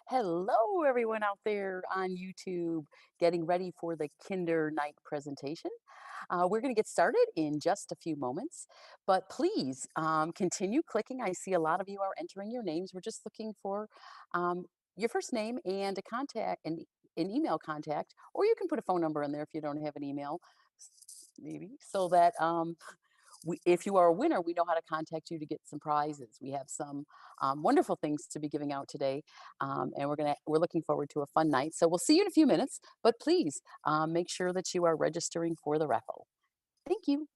Hello, everyone out there on YouTube, getting ready for the Kinder Night presentation. We're going to get started in just a few moments, but please continue clicking. I see a lot of you are entering your names. We're just looking for um, your first name and a contact and an email contact, or you can put a phone number in there if you don't have an email, maybe, so that if you are a winner, we know how to contact you to get some prizes. We have some wonderful things to be giving out today, and we're looking forward to a fun night. So we'll see you in a few minutes. But please make sure that you are registering for the raffle. Thank you.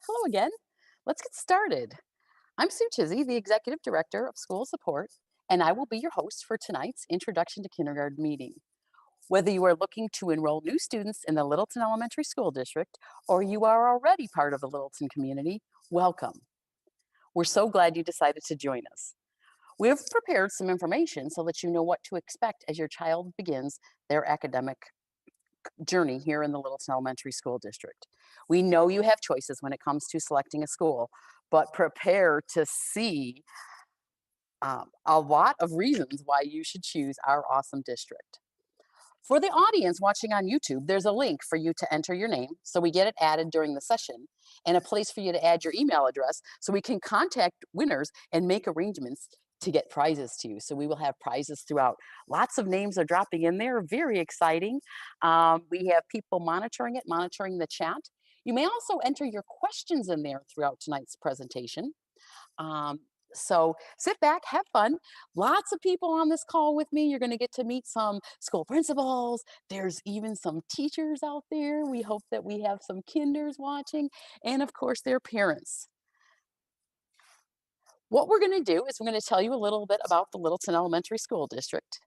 Hello again. Let's get started. I'm Sue Chizzy, the Executive Director of School Support, and I will be your host for tonight's Introduction to Kindergarten meeting. Whether you are looking to enroll new students in the Littleton Elementary School District or you are already part of the Littleton community, welcome. We're so glad you decided to join us. We have prepared some information so that you know what to expect as your child begins their academic journey here in the Littleton Elementary School District. We know you have choices when it comes to selecting a school, but prepare to see a lot of reasons why you should choose our awesome district. For the audience watching on YouTube, there's a link for you to enter your name so we get it added during the session, and a place for you to add your email address so we can contact winners and make arrangements to get prizes to you. So we will have prizes throughout. Lots of names are dropping in there, very exciting. We have people monitoring it, monitoring the chat. You may also enter your questions in there throughout tonight's presentation. Um, so sit back, have fun. Lots of people on this call with me. You're going to get to meet some school principals. There's even some teachers out there. We hope that we have some kinders watching, and of course, their parents. What we're going to do is we're going to tell you a little bit about the Littleton Elementary School District.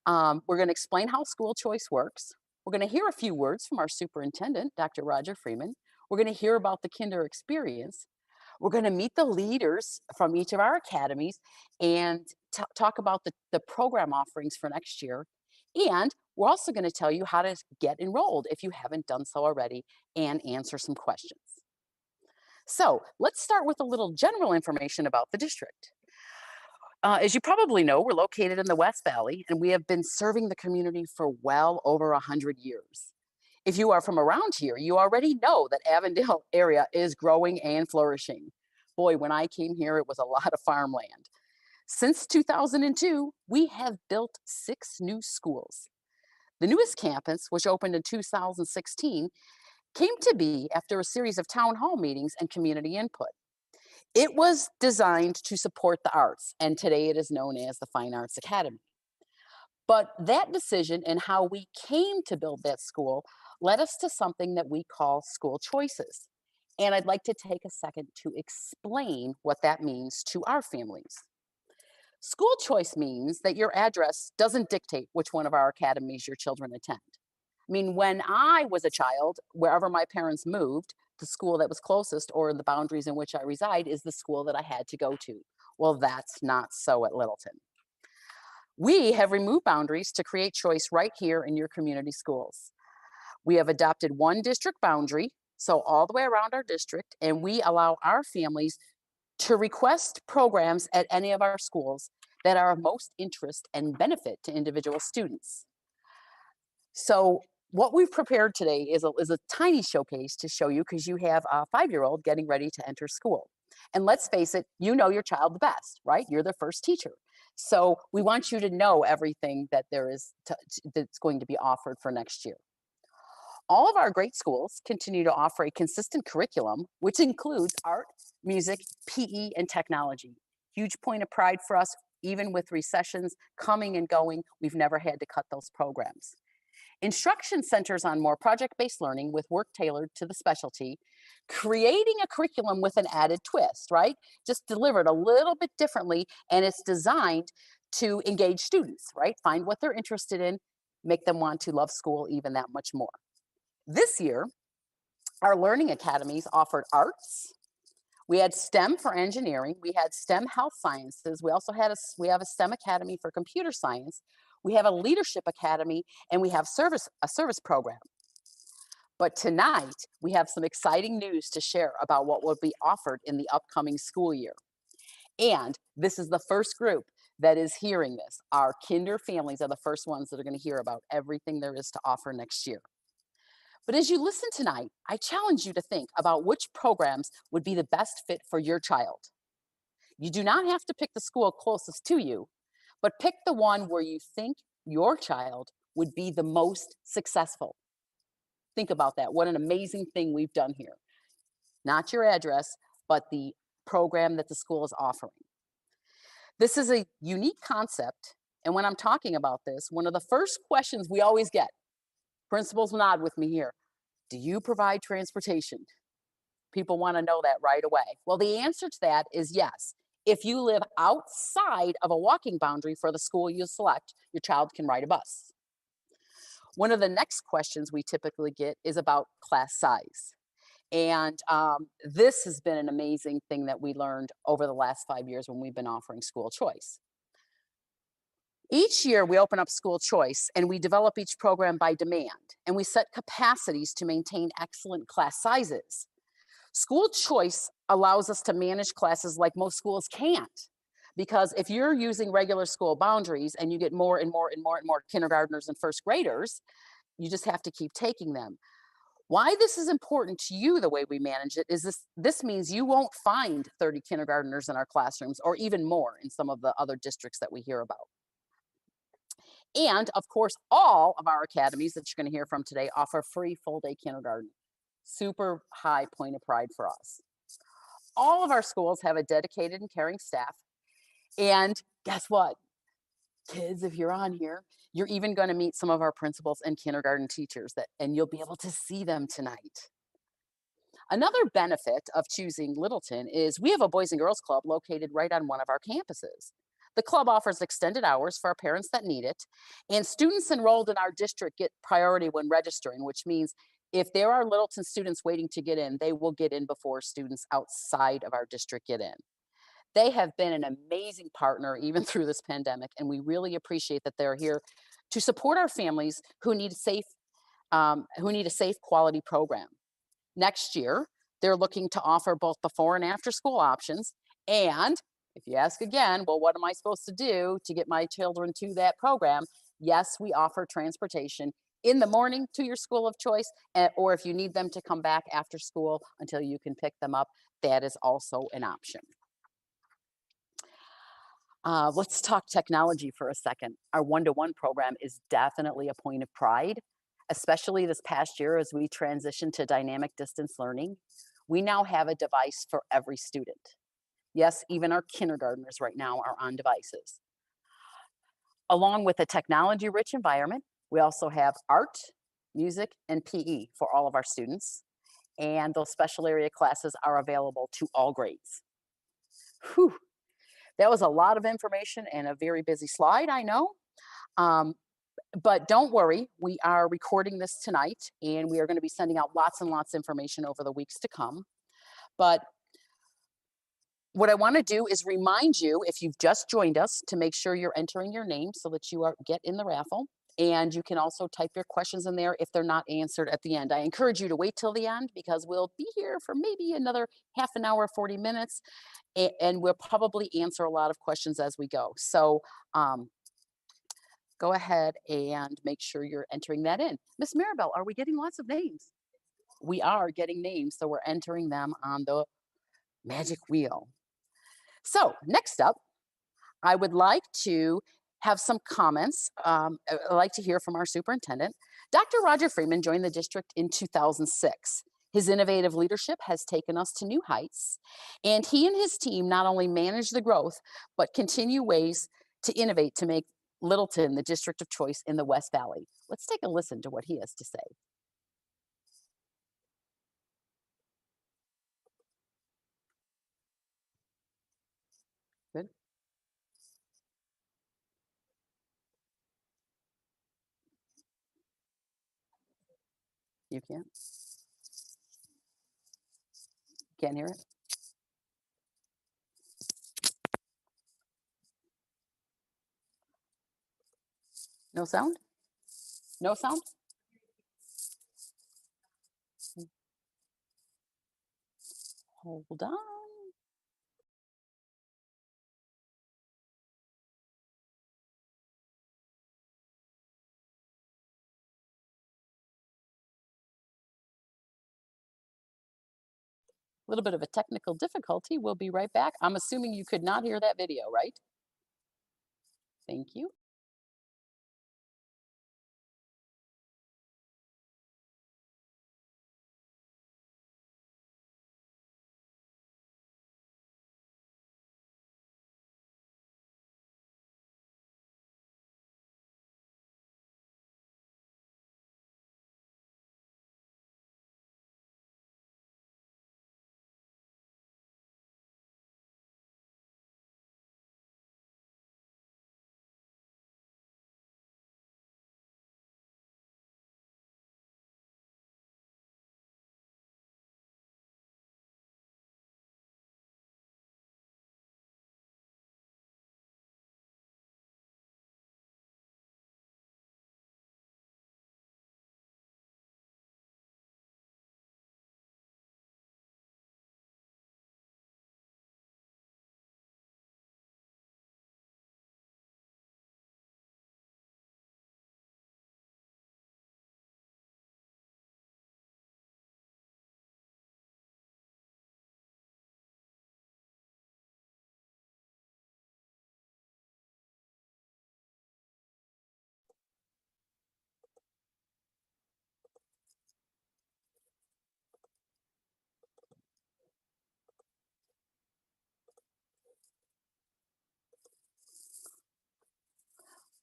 We're going to explain how school choice works. We're going to hear a few words from our superintendent, Dr. Roger Freeman. We're going to hear about the kinder experience. We're going to meet the leaders from each of our academies and talk about the program offerings for next year. And we're also going to tell you how to get enrolled if you haven't done so already and answer some questions. So let's start with a little general information about the district. As you probably know, we're located in the West Valley and we have been serving the community for well over 100 years. If you are from around here, you already know that Avondale area is growing and flourishing. Boy, when I came here, it was a lot of farmland. Since 2002, we have built 6 new schools. The newest campus, which opened in 2016, came to be after a series of town hall meetings and community input. It was designed to support the arts, and today it is known as the Fine Arts Academy. But that decision and how we came to build that school led us to something that we call school choices. And I'd like to take a second to explain what that means to our families. School choice means that your address doesn't dictate which one of our academies your children attend. I mean, when I was a child, wherever my parents moved, the school that was closest or the boundaries in which I reside is the school that I had to go to. Well, that's not so at Littleton. We have removed boundaries to create choice right here in your community schools. We have adopted one district boundary, so all the way around our district, and we allow our families to request programs at any of our schools that are of most interest and benefit to individual students. So what we've prepared today is a tiny showcase to show you because you have a 5-year-old getting ready to enter school. And let's face it, you know your child the best, right? You're their first teacher. So we want you to know everything that that's going to be offered for next year. All of our great schools continue to offer a consistent curriculum, which includes art, music, PE, and technology. Huge point of pride for us, even with recessions coming and going, we've never had to cut those programs. Instruction centers on more project-based learning with work tailored to the specialty, creating a curriculum with an added twist, right? Just delivered a little bit differently, and it's designed to engage students, right? Find what they're interested in, make them want to love school even that much more. This year, our learning academies offered arts. We had STEM for engineering. We had STEM health sciences. We have a STEM academy for computer science. We have a leadership academy, and we have a service program. But tonight, we have some exciting news to share about what will be offered in the upcoming school year. And this is the first group that is hearing this. Our kinder families are the first ones that are going to hear about everything there is to offer next year. But as you listen tonight, I challenge you to think about which programs would be the best fit for your child. You do not have to pick the school closest to you, but pick the one where you think your child would be the most successful. Think about that. What an amazing thing we've done here. Not your address, but the program that the school is offering. This is a unique concept. And when I'm talking about this, one of the first questions we always get, principals nod with me here, do you provide transportation? People want to know that right away. Well, the answer to that is yes. If you live outside of a walking boundary for the school you select, your child can ride a bus. One of the next questions we typically get is about class size. And this has been an amazing thing that we learned over the last 5 years when we've been offering school choice. Each year we open up school choice and we develop each program by demand, and we set capacities to maintain excellent class sizes. School choice allows us to manage classes like most schools can't. Because if you're using regular school boundaries and you get more and more and more and more kindergartners and first graders, you just have to keep taking them. Why this is important to you, the way we manage it, is this means you won't find 30 kindergartners in our classrooms or even more in some of the other districts that we hear about. And of course, all of our academies that you're going to hear from today offer free full-day kindergarten. Super high point of pride for us. All of our schools have a dedicated and caring staff. And guess what? Kids, if you're on here, you're even going to meet some of our principals and kindergarten teachers and you'll be able to see them tonight. Another benefit of choosing Littleton is we have a Boys and Girls Club located right on one of our campuses. The club offers extended hours for our parents that need it, and students enrolled in our district get priority when registering, which means If there are Littleton students waiting to get in, they will get in before students outside of our district get in. They have been an amazing partner even through this pandemic, and we really appreciate that they're here to support our families who need a safe, quality program. Next year, they're looking to offer both before and after school options. And if you ask again, well, what am I supposed to do to get my children to that program? Yes, we offer transportation in the morning to your school of choice, or if you need them to come back after school until you can pick them up, that is also an option. Let's talk technology for a second. Our one-to-one program is definitely a point of pride, especially this past year as we transition to dynamic distance learning. We now have a device for every student. Yes, even our kindergartners right now are on devices. Along with a technology-rich environment, we also have art, music, and PE for all of our students, and those special area classes are available to all grades. Whew, that was a lot of information and a very busy slide, I know. Um, but don't worry, we are recording this tonight and we are going to be sending out lots and lots of information over the weeks to come. But what I want to do is remind you, if you've just joined us, to make sure you're entering your name so that get in the raffle. And you can also type your questions in there if they're not answered at the end. I encourage you to wait till the end because we'll be here for maybe another half an hour, 40 minutes, and we'll probably answer a lot of questions as we go. So go ahead and make sure you're entering that in. Miss Maribel, are we getting lots of names? We are getting names, so we're entering them on the magic wheel. So next up, I would like to have some comments. I'd like to hear from our superintendent. Dr. Roger Freeman joined the district in 2006. His innovative leadership has taken us to new heights, and he and his team not only manage the growth, but continue ways to innovate to make Littleton the district of choice in the West Valley. Let's take a listen to what he has to say. Good. You can't hear it? No sound? No sound? Hold on. A little bit of a technical difficulty. We'll be right back. I'm assuming you could not hear that video, right? Thank you.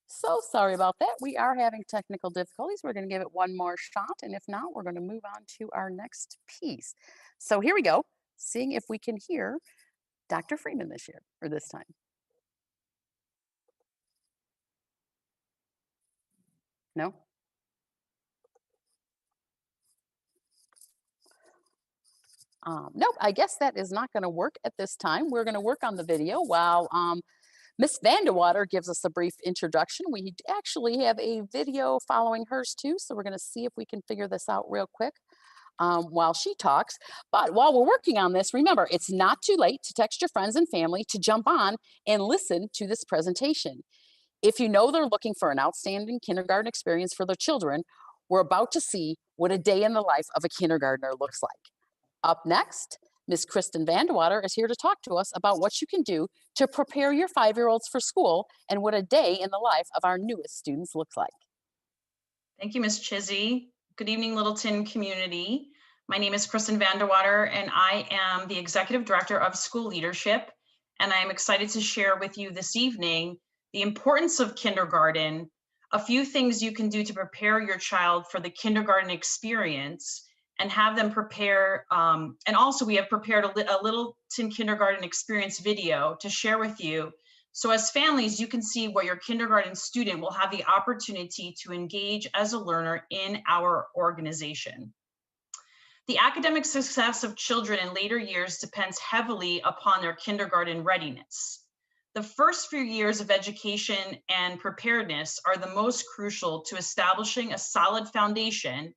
So sorry about that. We are having technical difficulties. We're going to give it one more shot. And if not, we're going to move on to our next piece. So here we go, seeing if we can hear Dr. Freeman this year or this time. No? Nope, I guess that is not going to work at this time. We're going to work on the video while Miss Vandewater gives us a brief introduction. We actually have a video following hers too, so we're going to see if we can figure this out real quick while she talks. But while we're working on this, remember, it's not too late to text your friends and family to jump on and listen to this presentation. If you know they're looking for an outstanding kindergarten experience for their children, we're about to see what a day in the life of a kindergartner looks like. Up next, Ms. Kristen Vandewater is here to talk to us about what you can do to prepare your 5-year-olds for school and what a day in the life of our newest students looks like. Thank you, Ms. Chizzy. Good evening, Littleton community. My name is Kristen Vandewater, and I am the Executive Director of School Leadership. And I am excited to share with you this evening the importance of kindergarten, a few things you can do to prepare your child for the kindergarten experience, and have them prepare. And also, we have prepared a Littleton kindergarten experience video to share with you. So as families, you can see what your kindergarten student will have the opportunity to engage as a learner in our organization. The academic success of children in later years depends heavily upon their kindergarten readiness. The first few years of education and preparedness are the most crucial to establishing a solid foundation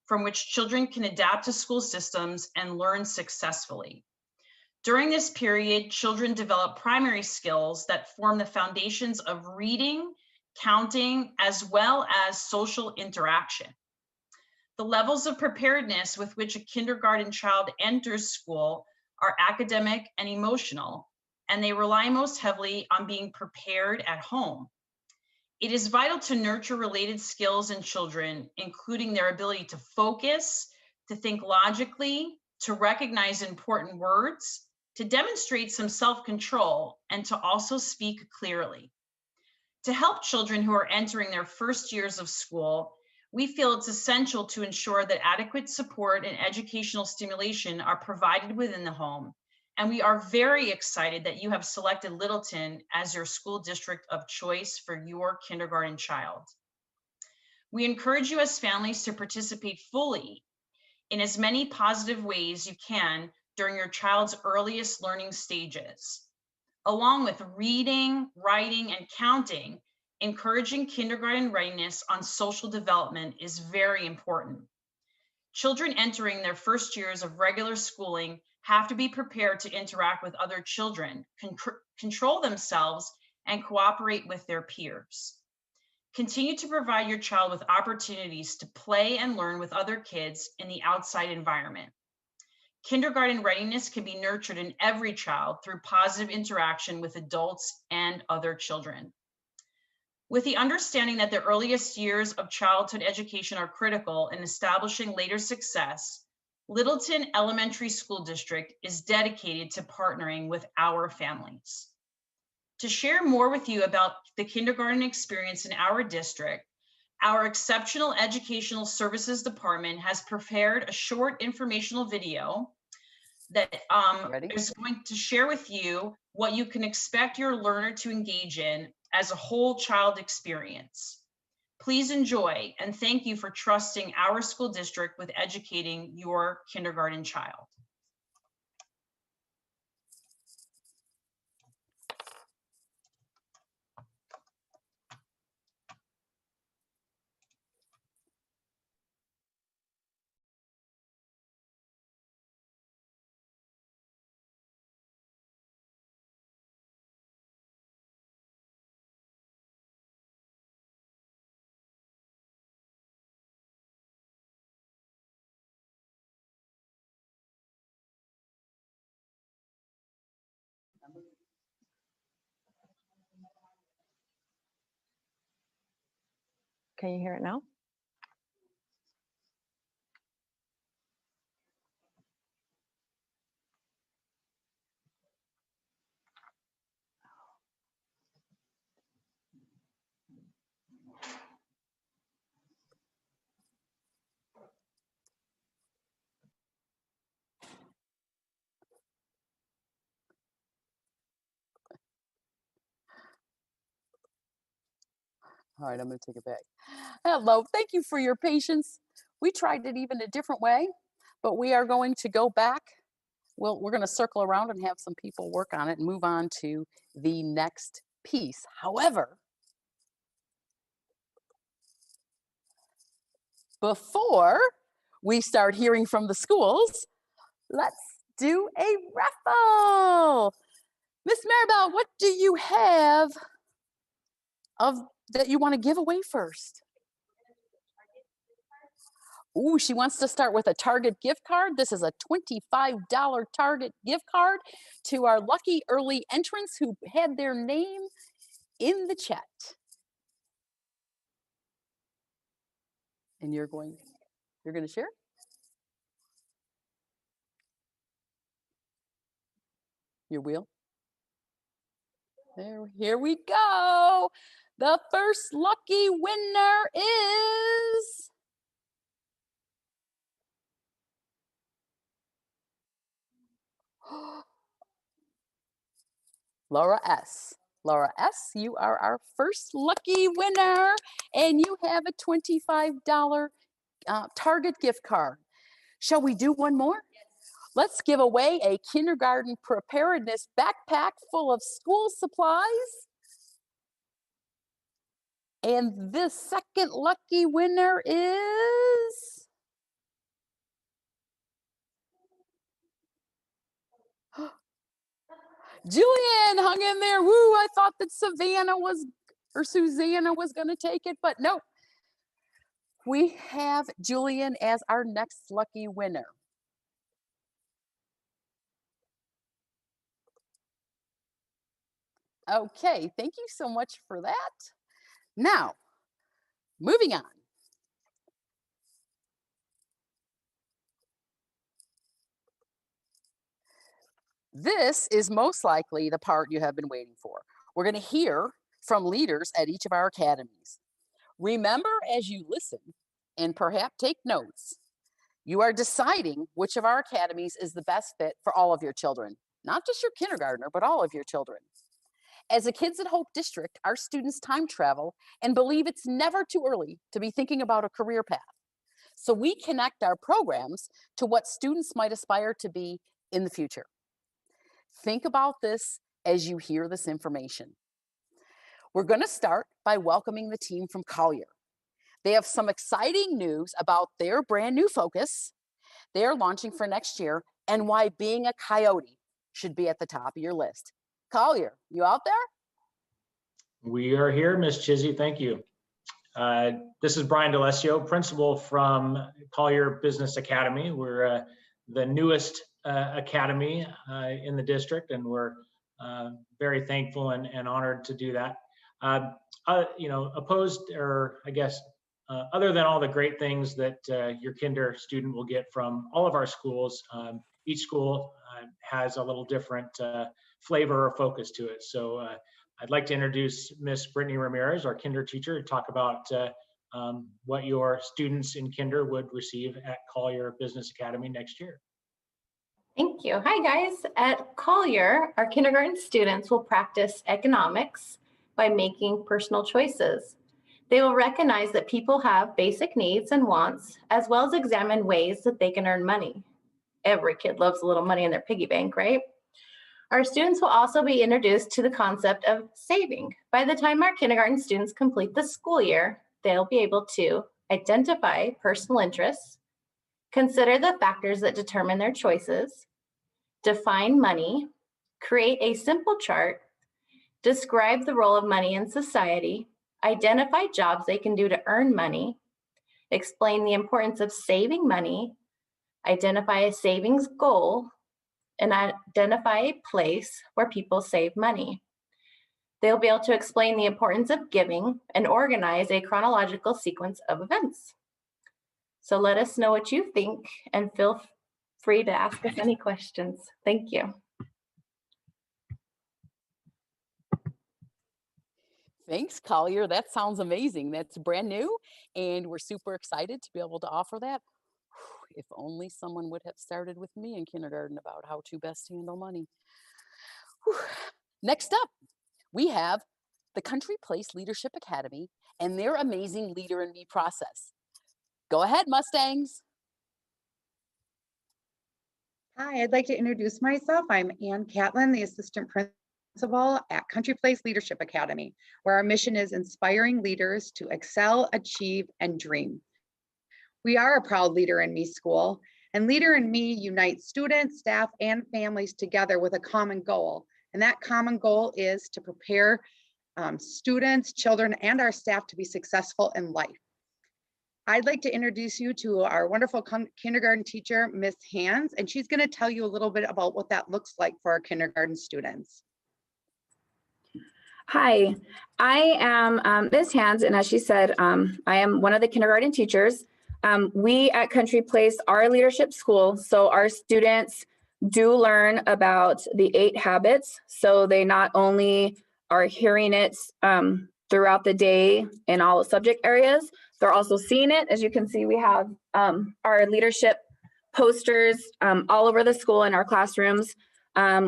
from which children can adapt to school systems and learn successfully. During this period, children develop primary skills that form the foundations of reading, counting, as well as social interaction. The levels of preparedness with which a kindergarten child enters school are academic and emotional, and they rely most heavily on being prepared at home. It is vital to nurture related skills in children, including their ability to focus, to think logically, to recognize important words, to demonstrate some self-control, and to also speak clearly. To help children who are entering their first years of school, we feel it's essential to ensure that adequate support and educational stimulation are provided within the home. And we are very excited that you have selected Littleton as your school district of choice for your kindergarten child. We encourage you as families to participate fully in as many positive ways you can during your child's earliest learning stages. Along with reading, writing, and counting, encouraging kindergarten readiness on social development is very important. Children entering their first years of regular schooling have to be prepared to interact with other children, control themselves, and cooperate with their peers. Continue to provide your child with opportunities to play and learn with other kids in the outside environment. Kindergarten readiness can be nurtured in every child through positive interaction with adults and other children. With the understanding that the earliest years of childhood education are critical in establishing later success, Littleton Elementary School District is dedicated to partnering with our families. To share more with you about the kindergarten experience in our district, our Exceptional Educational Services Department has prepared a short informational video that is going to share with you what you can expect your learner to engage in as a whole child experience. Please enjoy, and thank you for trusting our school district with educating your kindergarten child. Can you hear it now? All right, I'm going to take it back. Hello, thank you for your patience. We tried it even a different way, but we are going to go back we're going to circle around and have some people work on it and move on to the next piece. However, before we start hearing from the schools, let's do a raffle. Miss Maribel, what do you have of that you want to give away first? Ooh, she wants to start with a Target gift card. This is a $25 Target gift card to our lucky early entrants who had their name in the chat. And you're going to share? Your wheel? Here we go. The first lucky winner is Laura S. Laura S., you are our first lucky winner, and you have a $25 Target gift card. Shall we do one more? Let's give away a kindergarten preparedness backpack full of school supplies. And this second lucky winner is Julian. Hung in there. Woo, I thought that Susanna was going to take it, but no. We have Julian as our next lucky winner. Okay, thank you so much for that. Now, moving on. This is most likely the part you have been waiting for. We're going to hear from leaders at each of our academies. Remember, as you listen and perhaps take notes, you are deciding which of our academies is the best fit for all of your children, not just your kindergartner, but all of your children. As a Kids at Hope district, our students time travel and believe it's never too early to be thinking about a career path. So we connect our programs to what students might aspire to be in the future. Think about this as you hear this information. We're going to start by welcoming the team from Collier. They have some exciting news about their brand new focus they are launching for next year and why being a Coyote should be at the top of your list. Collier, you out there? We are here, Miss Chizzy. Thank you. This is Brian D'Alessio, principal from Collier Business Academy. We're the newest academy in the district, and we're very thankful and honored to do that. Opposed, or I guess, other than all the great things that your kinder student will get from all of our schools, each school has a little different flavor or focus to it. So I'd like to introduce Miss Brittany Ramirez, our kinder teacher, to talk about what your students in kinder would receive at Collier Business Academy next year. Thank you. Hi, guys. At Collier, our kindergarten students will practice economics by making personal choices. They will recognize that people have basic needs and wants, as well as examine ways that they can earn money. Every kid loves a little money in their piggy bank, right? Our students will also be introduced to the concept of saving. By the time our kindergarten students complete the school year, they'll be able to identify personal interests, consider the factors that determine their choices, define money, create a simple chart, describe the role of money in society, identify jobs they can do to earn money, explain the importance of saving money, identify a savings goal, and identify a place where people save money. They'll be able to explain the importance of giving and organize a chronological sequence of events. So let us know what you think and feel free to ask us any questions. Thank you. Thanks, Collier. That sounds amazing. That's brand new, and we're super excited to be able to offer that. If only someone would have started with me in kindergarten about how to best handle money. Next up, we have the Country Place Leadership Academy and their amazing Leader in Me process. Go ahead, Mustangs. Hi, I'd like to introduce myself. I'm Ann Catlin, the assistant principal at Country Place Leadership Academy, where our mission is inspiring leaders to excel, achieve, and dream. We are a proud Leader in Me school, and Leader in Me unites students, staff, and families together with a common goal. And that common goal is to prepare students, children, and our staff to be successful in life. I'd like to introduce you to our wonderful kindergarten teacher, Miss Hands, and she's going to tell you a little bit about what that looks like for our kindergarten students. Hi, I am Ms. Hands, and as she said, I am one of the kindergarten teachers. We at Country Place are a leadership school, so our students do learn about the 8 habits. So they not only are hearing it throughout the day in all subject areas, they're also seeing it. As you can see, we have our leadership posters all over the school in our classrooms.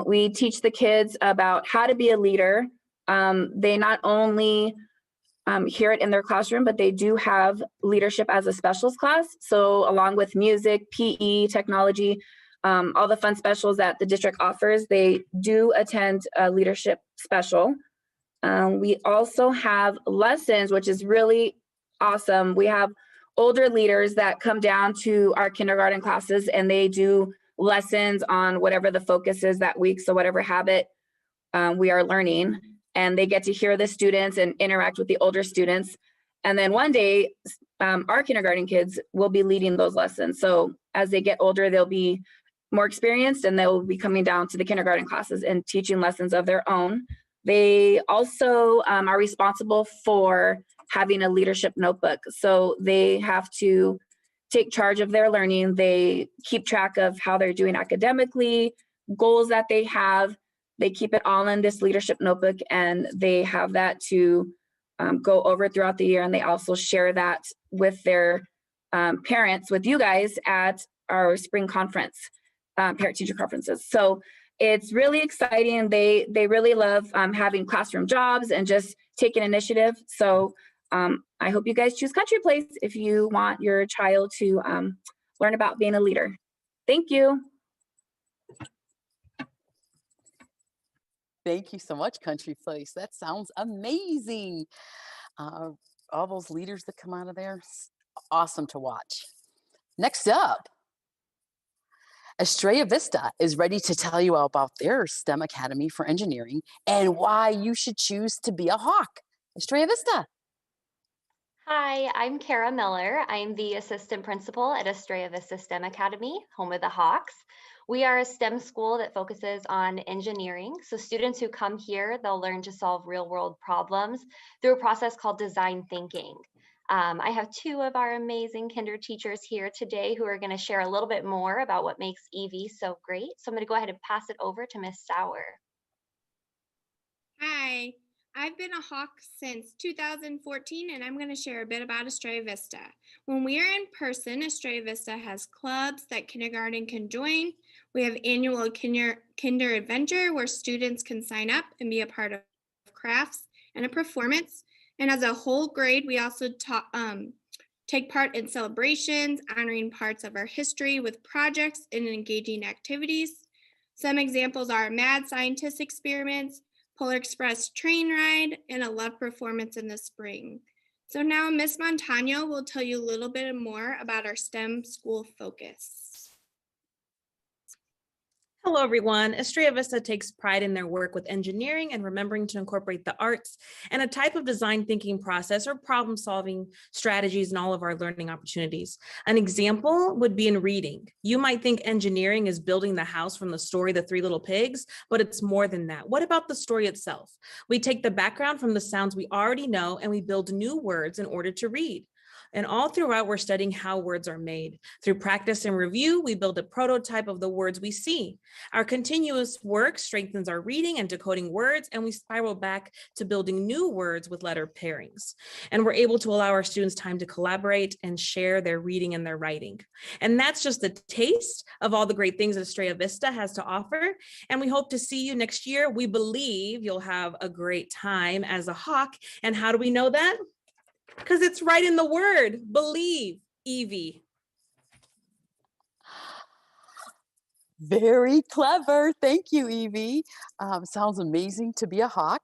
We teach the kids about how to be a leader. They not only hear it in their classroom, but they do have leadership as a specials class. So along with music, PE, technology, all the fun specials that the district offers, they do attend a leadership special. We also have lessons, which is really awesome. We have older leaders that come down to our kindergarten classes and they do lessons on whatever the focus is that week. So whatever habit we are learning, and they get to hear the students and interact with the older students. And then one day, our kindergarten kids will be leading those lessons. So as they get older, they'll be more experienced and they'll be coming down to the kindergarten classes and teaching lessons of their own. They also are responsible for having a leadership notebook. So they have to take charge of their learning. They keep track of how they're doing academically, goals that they have. They keep it all in this leadership notebook, and they have that to go over throughout the year. And they also share that with their parents, with you guys at our spring conference, parent-teacher conferences. So it's really exciting. They really love having classroom jobs and just taking initiative. So I hope you guys choose Country Place if you want your child to learn about being a leader. Thank you. Thank you so much, Country Place. That sounds amazing. All those leaders that come out of there, awesome to watch. Next up, Estrella Vista is ready to tell you all about their STEM Academy for Engineering and why you should choose to be a Hawk. Estrella Vista. Hi, I'm Kara Miller. I'm the assistant principal at Estrella Vista STEM Academy, home of the Hawks. We are a STEM school that focuses on engineering. So students who come here, they'll learn to solve real world problems through a process called design thinking. I have 2 of our amazing kinder teachers here today who are going to share a little bit more about what makes EV so great. So I'm going to go ahead and pass it over to Miss Sauer. Hi, I've been a Hawk since 2014, and I'm going to share a bit about Estrella Vista. When we are in person, Estrella Vista has clubs that kindergarten can join. We have annual kinder adventure where students can sign up and be a part of crafts and a performance. And as a whole grade, we also take part in celebrations, honoring parts of our history with projects and engaging activities. Some examples are mad scientist experiments, Polar Express train ride, and a love performance in the spring. So now Miss Montano will tell you a little bit more about our STEM school focus. Hello, everyone. Estrella Vista takes pride in their work with engineering and remembering to incorporate the arts and a type of design thinking process or problem solving strategies in all of our learning opportunities. An example would be in reading. You might think engineering is building the house from the story, The 3 Little Pigs, but it's more than that. What about the story itself? We take the background from the sounds we already know and we build new words in order to read. And all throughout, we're studying how words are made. Through practice and review, we build a prototype of the words we see. Our continuous work strengthens our reading and decoding words, and we spiral back to building new words with letter pairings. And we're able to allow our students time to collaborate and share their reading and their writing. And that's just a taste of all the great things that Estrella Vista has to offer. And we hope to see you next year. We believe you'll have a great time as a Hawk. And how do we know that? Because it's right in the word, believe, Evie. Very clever. Thank you, Evie. Sounds amazing to be a hawk.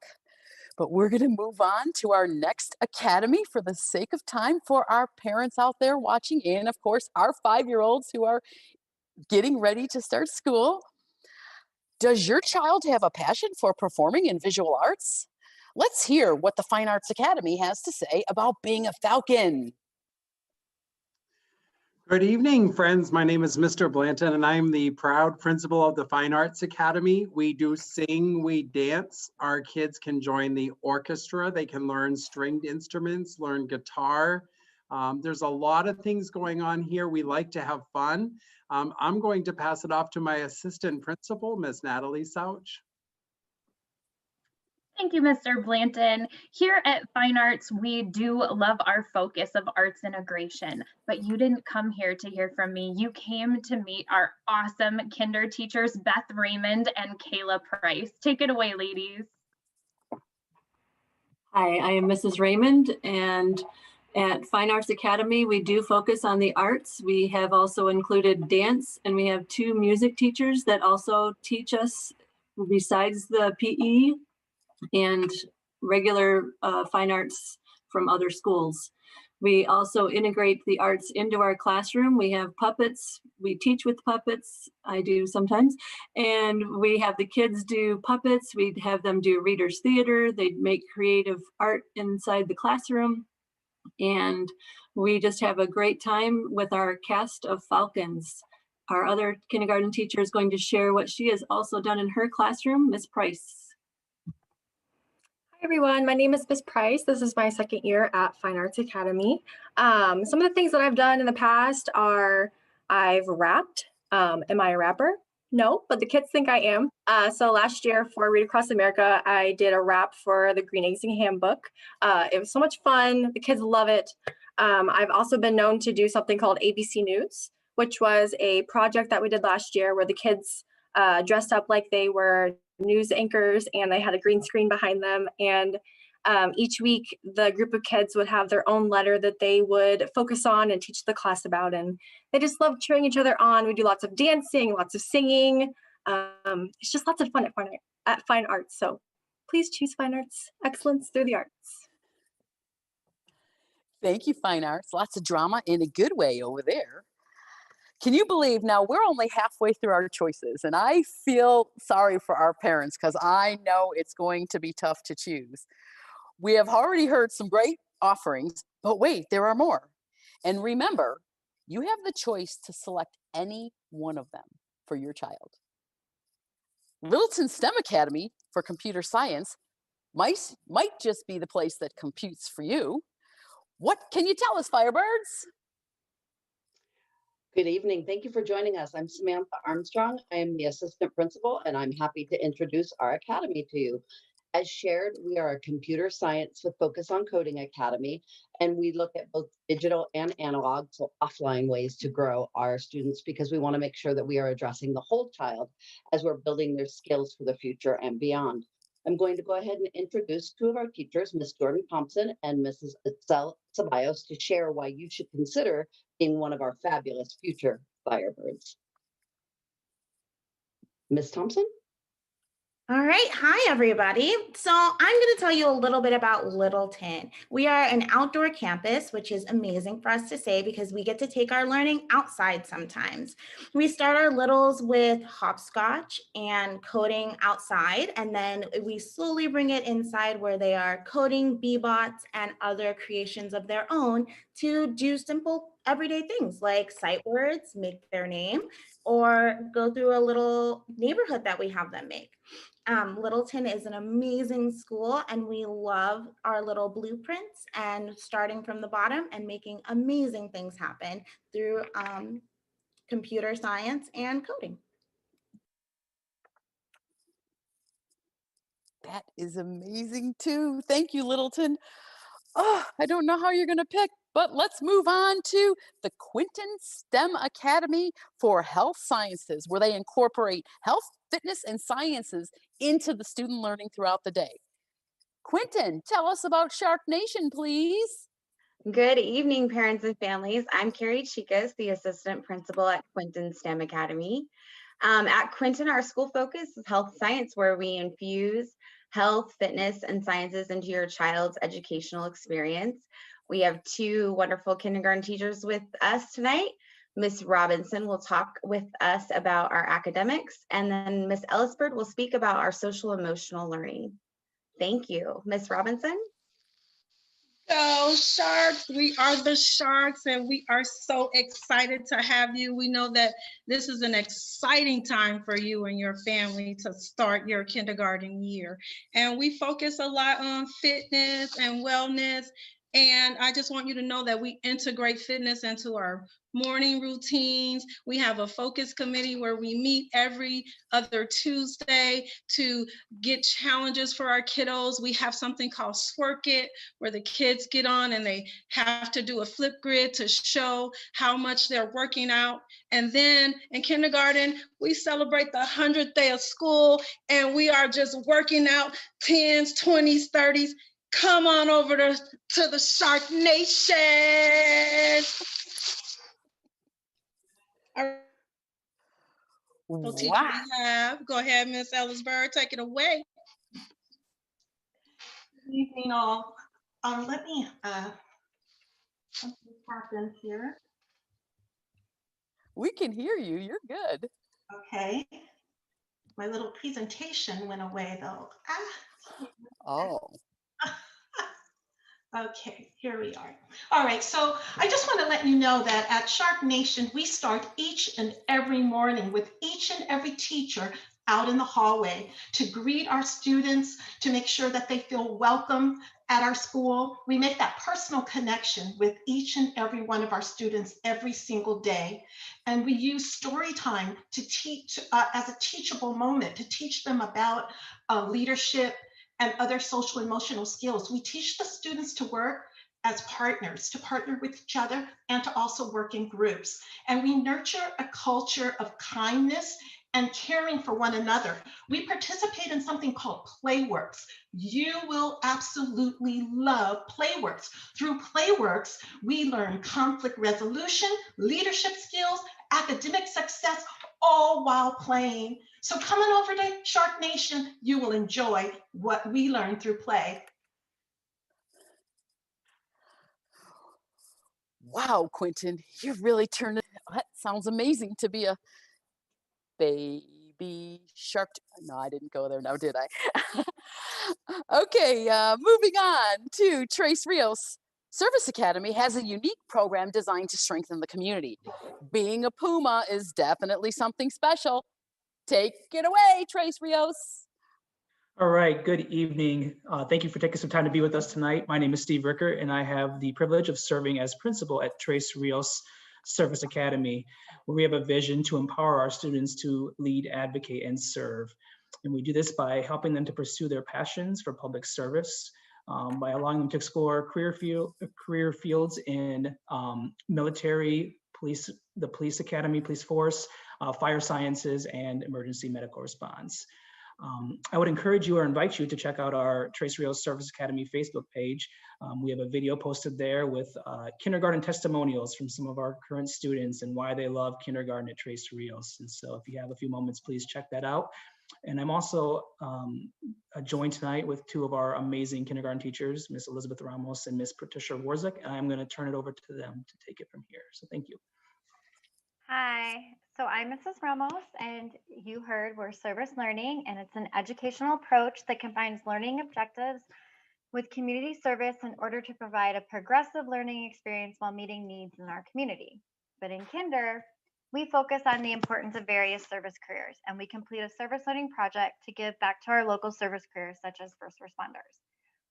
But we're going to move on to our next academy for the sake of time for our parents out there watching, and of course, our 5-year-olds who are getting ready to start school. Does your child have a passion for performing in visual arts? Let's hear what the Fine Arts Academy has to say about being a falcon. Good evening, friends. My name is Mr. Blanton, and I'm the proud principal of the Fine Arts Academy. We do sing, we dance. Our kids can join the orchestra. They can learn stringed instruments, learn guitar. There's a lot of things going on here. We like to have fun. I'm going to pass it off to my assistant principal, Ms. Natalie Sauch. Thank you, Mr. Blanton. Here at Fine Arts, we do love our focus of arts integration, but you didn't come here to hear from me. You came to meet our awesome kinder teachers, Beth Raymond and Kayla Price. Take it away, ladies. Hi, I am Mrs. Raymond, and at Fine Arts Academy, we do focus on the arts. We have also included dance, and we have 2 music teachers that also teach us besides the PE and regular fine arts from other schools. We also integrate the arts into our classroom. We have puppets. We teach with puppets. I do sometimes. And we have the kids do puppets. We have them do readers theater. They make creative art inside the classroom. And we just have a great time with our cast of falcons. Our other kindergarten teacher is going to share what she has also done in her classroom, Ms. Price. Hi everyone, my name is Miss Price. This is my 2nd year at Fine Arts Academy. Some of the things that I've done in the past are I've rapped. Am I a rapper? No, but the kids think I am. So last year for Read Across America, I did a rap for the Green Eggs and Handbook. It was so much fun. The kids love it. I've also been known to do something called ABC News, which was a project that we did last year where the kids dressed up like they were news anchors and they had a green screen behind them. And each week, the group of kids would have their own letter that they would focus on and teach the class about. And they just love cheering each other on. We do lots of dancing, lots of singing. It's just lots of fun at Fine Arts. So please choose Fine Arts excellence through the arts. Thank you, Fine Arts. Lots of drama in a good way over there. Can you believe now we're only halfway through our choices, and I feel sorry for our parents because I know it's going to be tough to choose. We have already heard some great offerings, but wait, there are more. And remember, you have the choice to select any one of them for your child. Littleton STEM Academy for computer science might just be the place that computes for you. What can you tell us, Firebirds? Good evening. Thank you for joining us. I'm Samantha Armstrong. I am the assistant principal, and I'm happy to introduce our academy to you. As shared, we are a computer science with focus on coding academy, and we look at both digital and analog, so offline ways to grow our students because we want to make sure that we are addressing the whole child as we're building their skills for the future and beyond. I'm going to go ahead and introduce 2 of our teachers, Ms. Jordan Thompson and Mrs. Itzel Ceballos, to share why you should consider being one of our fabulous future Firebirds. Ms. Thompson? All right. Hi, everybody. So I'm going to tell you a little bit about Littleton. We are an outdoor campus, which is amazing for us to say because we get to take our learning outside sometimes. We start our littles with hopscotch and coding outside, and then we slowly bring it inside where they are coding bebots and other creations of their own to do simple everyday things like sight words, make their name, or go through a little neighborhood that we have them make. Littleton is an amazing school and we love our little blueprints and starting from the bottom and making amazing things happen through computer science and coding. That is amazing too. Thank you, Littleton. Oh, I don't know how you're going to pick, but let's move on to the Quinton STEM Academy for Health Sciences, where they incorporate health, fitness, and sciences into the student learning throughout the day. Quinton, tell us about Shark Nation, please. Good evening, parents and families. I'm Carrie Chicas, the assistant principal at Quinton STEM Academy. At Quinton, our school focus is health science, where we infuse health, fitness, and sciences into your child's educational experience. We have two wonderful kindergarten teachers with us tonight. Miss Robinson will talk with us about our academics, and then Miss Ellisberg will speak about our social emotional learning. Thank you. Miss Robinson? Go Sharks, we are the Sharks, and we are so excited to have you. We know that this is an exciting time for you and your family to start your kindergarten year. And we focus a lot on fitness and wellness. And I just want you to know that we integrate fitness into our morning routines. We have a focus committee where we meet every other Tuesday to get challenges for our kiddos. We have something called Swerk It, where the kids get on and they have to do a flip grid to show how much they're working out. And then in kindergarten, we celebrate the 100th day of school, and we are just working out 10s, 20s, 30s. Come on over to the Shark Nation. All right. Teacher Wow. we have. Go ahead, Miss Ellisberg, take it away. Good evening, all. Let me something happened here. We can hear you. You're good. Okay. My little presentation went away though. Oh. Okay, here we are. All right, so I just want to let you know that at Shark Nation, we start each and every morning with each and every teacher out in the hallway to greet our students, to make sure that they feel welcome at our school. We make that personal connection with each and every one of our students every single day. And we use story time to teach as a teachable moment, to teach them about leadership and other social emotional skills. We teach the students to work as partners, to partner with each other, and to also work in groups. And we nurture a culture of kindness and caring for one another. We participate in something called Playworks. You will absolutely love Playworks. Through Playworks, we learn conflict resolution, leadership skills, academic success, all while playing. So come on over to Shark Nation. You will enjoy what we learn through play. Wow, Quentin, you really turned it. That sounds amazing to be a baby shark. No, I didn't go there now, did I? Okay, moving on to Trace Rios. Service Academy has a unique program designed to strengthen the community. Being a Puma is definitely something special. Take it away, Trace Rios. All right, good evening. Thank you for taking some time to be with us tonight. My name is Steve Ricker, and I have the privilege of serving as principal at Trace Rios Service Academy, where we have a vision to empower our students to lead, advocate, and serve. And we do this by helping them to pursue their passions for public service, by allowing them to explore career fields in military, police, the police academy, police force, fire sciences, and emergency medical response. I would encourage you or invite you to check out our Trace Rios Service Academy Facebook page. We have a video posted there with kindergarten testimonials from some of our current students and why they love kindergarten at Trace Rios. And so if you have a few moments, please check that out. And I'm also joined tonight with two of our amazing kindergarten teachers, Miss Elizabeth Ramos and Miss Patricia Warzik, and I'm going to turn it over to them to take it from here. So thank you. Hi, so I'm Mrs. Ramos, and you heard we're service learning, and it's an educational approach that combines learning objectives with community service in order to provide a progressive learning experience while meeting needs in our community. But in kinder, we focus on the importance of various service careers, and we complete a service learning project to give back to our local service careers, such as first responders.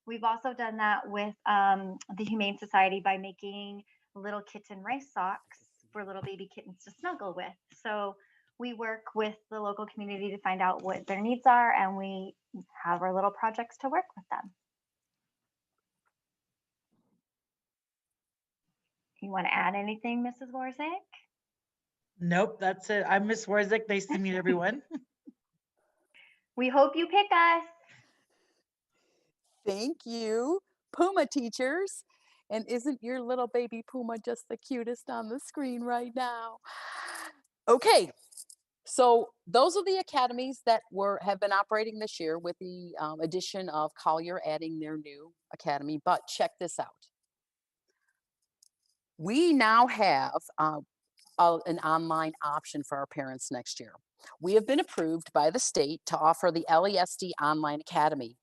We've also done that with the Humane Society by making little kitten rice socks for little baby kittens to snuggle with. So we work with the local community to find out what their needs are, and we have our little projects to work with them. You want to add anything, Mrs. Warzik? Nope, that's it. I'm Miss Warzik. Nice to meet everyone. We hope you pick us. Thank you, Puma teachers. And isn't your little baby Puma just the cutest on the screen right now? Okay, So those are the academies that have been operating this year with the addition of Collier adding their new academy. But check this out. We now have an online option for our parents next year. We have been approved by the state to offer the LESD Online Academy.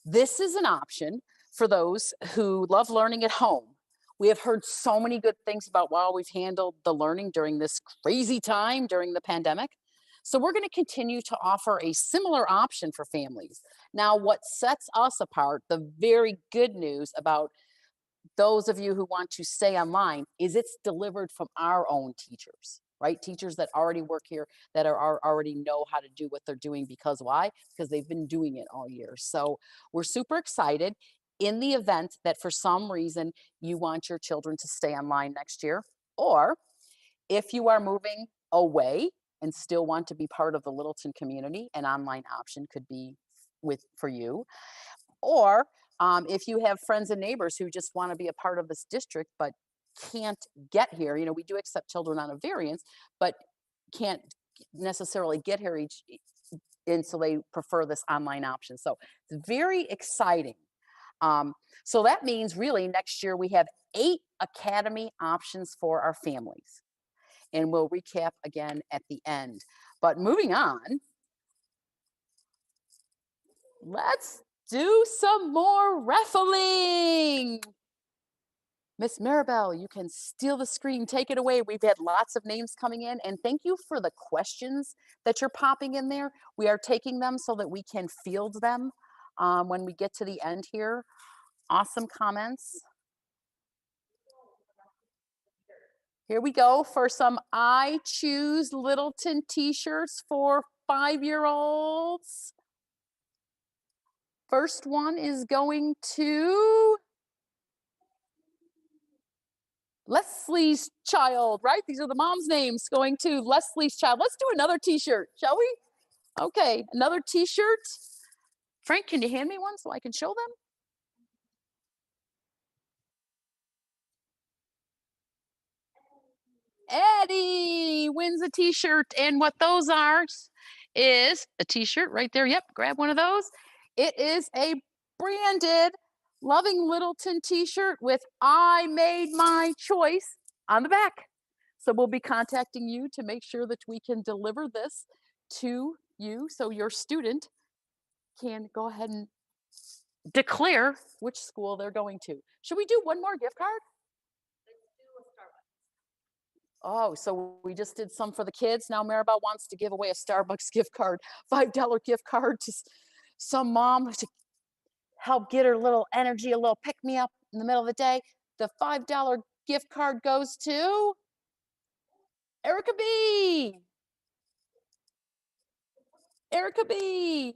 This is an option for those who love learning at home. We have heard so many good things about how we've handled the learning during this crazy time during the pandemic. So we're going to continue to offer a similar option for families. Now, what sets us apart, the very good news about those of you who want to stay online, is it's delivered from our own teachers, right? Teachers that already work here, that are already know how to do what they're doing. Because why? Because they've been doing it all year. So we're super excited. In the event that for some reason you want your children to stay online next year, or if you are moving away and still want to be part of the Littleton community, an online option could be for you. Or if you have friends and neighbors who just want to be a part of this district but can't get here, you know, we do accept children on a variance, but can't necessarily get here and so they prefer this online option. So it's very exciting. So that means really next year we have 8 academy options for our families. And we'll recap again at the end. But moving on, let's do some more raffling. Miss Maribel, you can steal the screen, take it away. We've had lots of names coming in, and thank you for the questions that you're popping in there. We are taking them so that we can field them when we get to the end here. Awesome comments. Here we go for some I Choose Littleton t-shirts for 5-year-olds. First one is going to Leslie's child, right? These are the mom's names, going to Leslie's child. Let's do another t-shirt, shall we? Okay, another t-shirt. Frank, can you hand me one so I can show them? Eddie wins a t-shirt, and what those are is a t-shirt right there. Yep, grab one of those. It is a branded Loving Littleton t-shirt with I made my choice on the back. So we'll be contacting you to make sure that we can deliver this to you so your student can go ahead and declare which school they're going to. Should we do one more gift card? Oh, so we just did some for the kids. Now Maribel wants to give away a Starbucks gift card, $5 gift card to some mom to help get her little energy, a little pick-me-up in the middle of the day. The $5 gift card goes to Erica B. Erica B.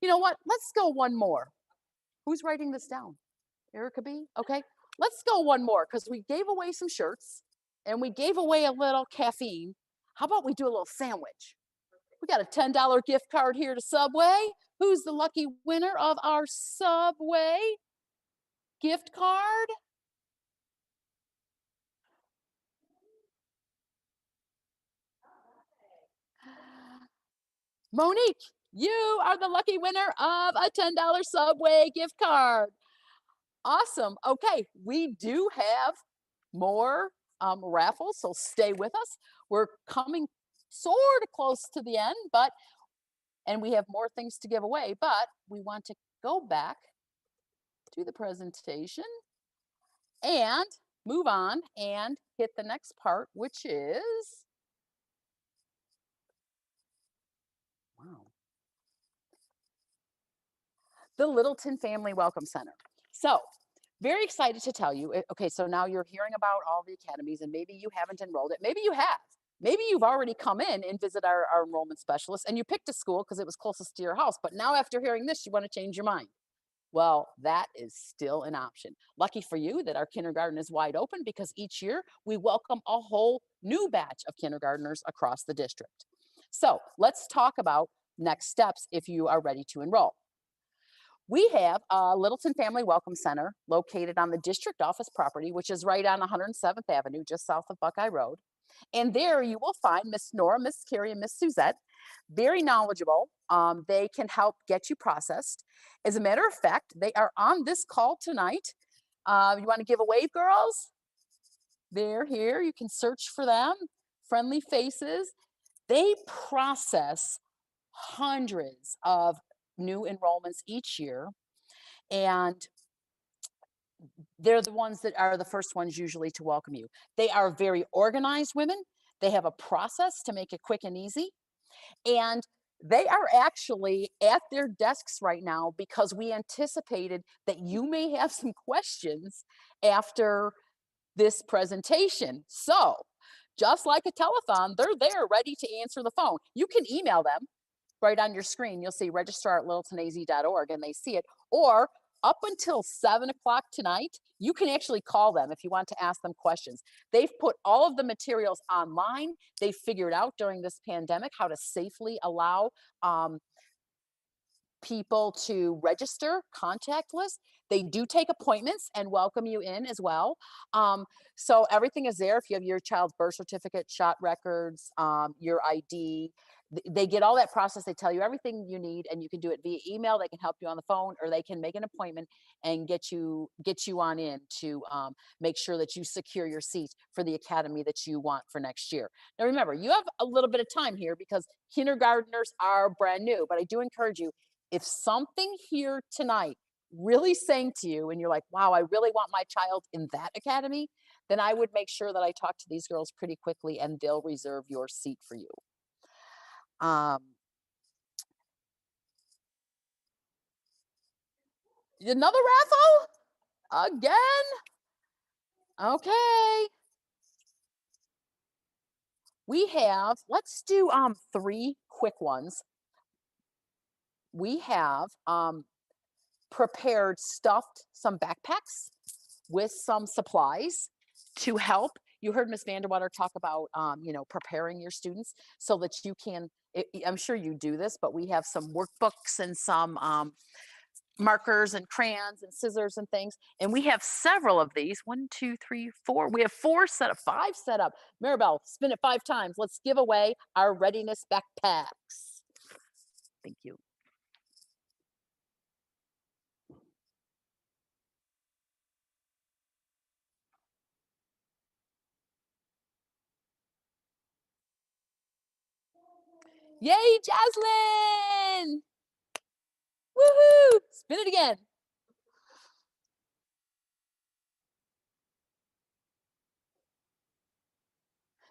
You know what? Let's go one more. Who's writing this down? Erica B. Okay. Let's go one more because we gave away some shirts and we gave away a little caffeine. How about we do a little sandwich? We got a $10 gift card here to Subway. Who's the lucky winner of our Subway gift card? Monique, you are the lucky winner of a $10 Subway gift card. Awesome. Okay, we do have more raffles, so stay with us. We're coming sort of close to the end, and we have more things to give away, but we want to go back to the presentation and move on and hit the next part, which is, wow, the Littleton Family Welcome Center. So very excited to tell you, okay, so now you're hearing about all the academies and maybe you haven't enrolled it. Maybe you have. Maybe you've already come in and visit our enrollment specialist and you picked a school because it was closest to your house. But now after hearing this, you want to change your mind. Well, that is still an option. Lucky for you that our kindergarten is wide open because each year we welcome a whole new batch of kindergartners across the district. So let's talk about next steps if you are ready to enroll. We have a Littleton Family Welcome Center located on the district office property, which is right on 107th Avenue, just south of Buckeye Road. And there you will find Miss Nora, Miss Carrie, and Miss Suzette, very knowledgeable. They can help get you processed. As a matter of fact, they are on this call tonight. You want to give a wave, girls? They're here. You can search for them. Friendly faces. They process hundreds of new enrollments each year. And they're the ones that are the first ones usually to welcome you. They are very organized women. They have a process to make it quick and easy. And they are actually at their desks right now because we anticipated that you may have some questions after this presentation. So just like a telethon, they're there ready to answer the phone. You can email them right on your screen. You'll see registrar@littletonaz.org and they see it. Or up until 7 o'clock tonight, you can actually call them if you want to ask them questions. They've put all of the materials online. They figured out during this pandemic how to safely allow people to register contactless. They do take appointments and welcome you in as well. So everything is there. If you have your child's birth certificate, shot records, your ID, they get all that process. They tell you everything you need, and you can do it via email. They can help you on the phone, or they can make an appointment and get you on in to make sure that you secure your seat for the academy that you want for next year. Now remember, you have a little bit of time here because kindergartners are brand new, but I do encourage you, if something here tonight really sang to you and you're like, wow, I really want my child in that academy, then I would make sure that I talk to these girls pretty quickly and they'll reserve your seat for you. Another raffle? Again? Okay. We have, let's do 3 quick ones. We have prepared some backpacks with some supplies to help. You heard Ms. Vanderwater talk about, preparing your students so that you can, I'm sure you do this, but we have some workbooks and some markers and crayons and scissors and things. And we have several of these. 1, 2, 3, 4. We have 5 set up. Maribel, spin it 5 times. Let's give away our readiness backpacks. Thank you. Yay, Jaslyn! Woohoo! Spin it again.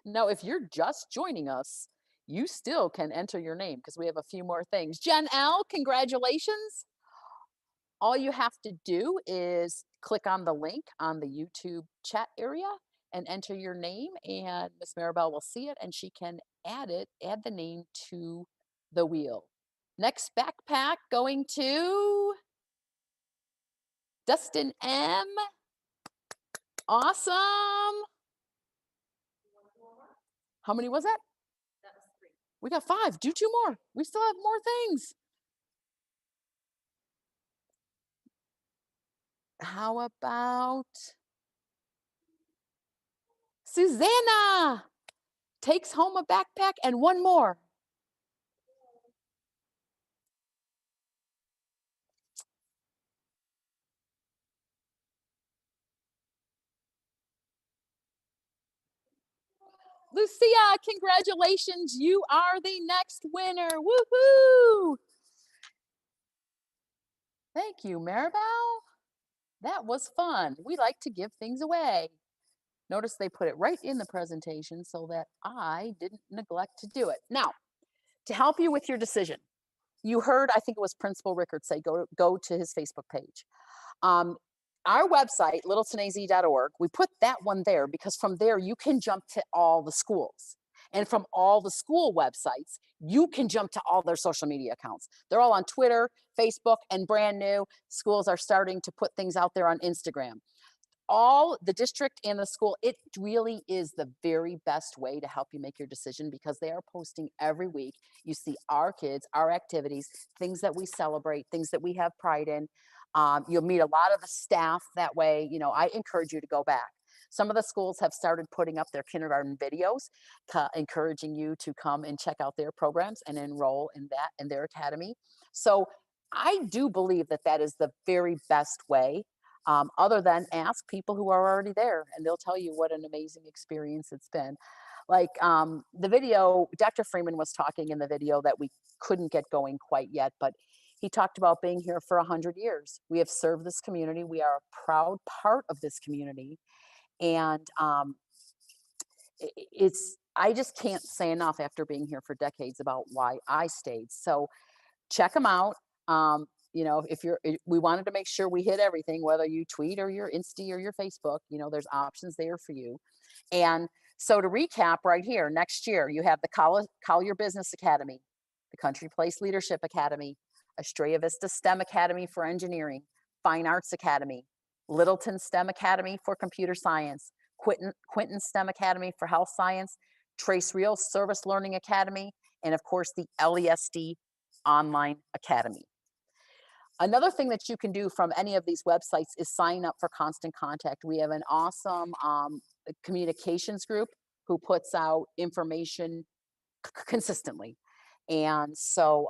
Now, if you're just joining us, you still can enter your name because we have a few more things. Jen L, congratulations. All you have to do is click on the link on the YouTube chat area and enter your name, and Miss Maribel will see it and she can add the name to the wheel. Next backpack going to Dustin M. Awesome. How many was that? That was 3. We got 5. Do 2 more. We still have more things. How about Susanna? Takes home a backpack and 1 more. Lucia, congratulations. You are the next winner. Woohoo! Thank you, Maribel. That was fun. We like to give things away. Notice they put it right in the presentation so that I didn't neglect to do it. Now, to help you with your decision, you heard, I think it was Principal Rickard say, go to his Facebook page. Our website, littletonaz.org, we put that one there because from there you can jump to all the schools. And from all the school websites, you can jump to all their social media accounts. They're all on Twitter, Facebook, and brand new. Schools are starting to put things out there on Instagram. All the district and the school, it really is the very best way to help you make your decision because they are posting every week. You see our kids, our activities, things that we celebrate, things that we have pride in. You'll meet a lot of the staff that way. I encourage you to go back. Some of the schools have started putting up their kindergarten videos, encouraging you to come and check out their programs and enroll in that in their academy. So I do believe that that is the very best way, other than ask people who are already there, and they'll tell you what an amazing experience it's been. Like the video, Dr. Freeman was talking in the video that we couldn't get going quite yet, but he talked about being here for 100 years. We have served this community. We are a proud part of this community. And it's, I just can't say enough after being here for decades about why I stayed. So check them out. You know, we wanted to make sure we hit everything, whether you tweet or your Insta or your Facebook, you know, there's options there for you. And so to recap right here, next year, you have the Collier Business Academy, the Country Place Leadership Academy, Estrella Vista STEM Academy for Engineering, Fine Arts Academy, Littleton STEM Academy for Computer Science, Quinton STEM Academy for Health Science, Trace Real Service Learning Academy, and of course the LESD Online Academy. Another thing that you can do from any of these websites is sign up for Constant Contact. We have an awesome communications group who puts out information consistently. And so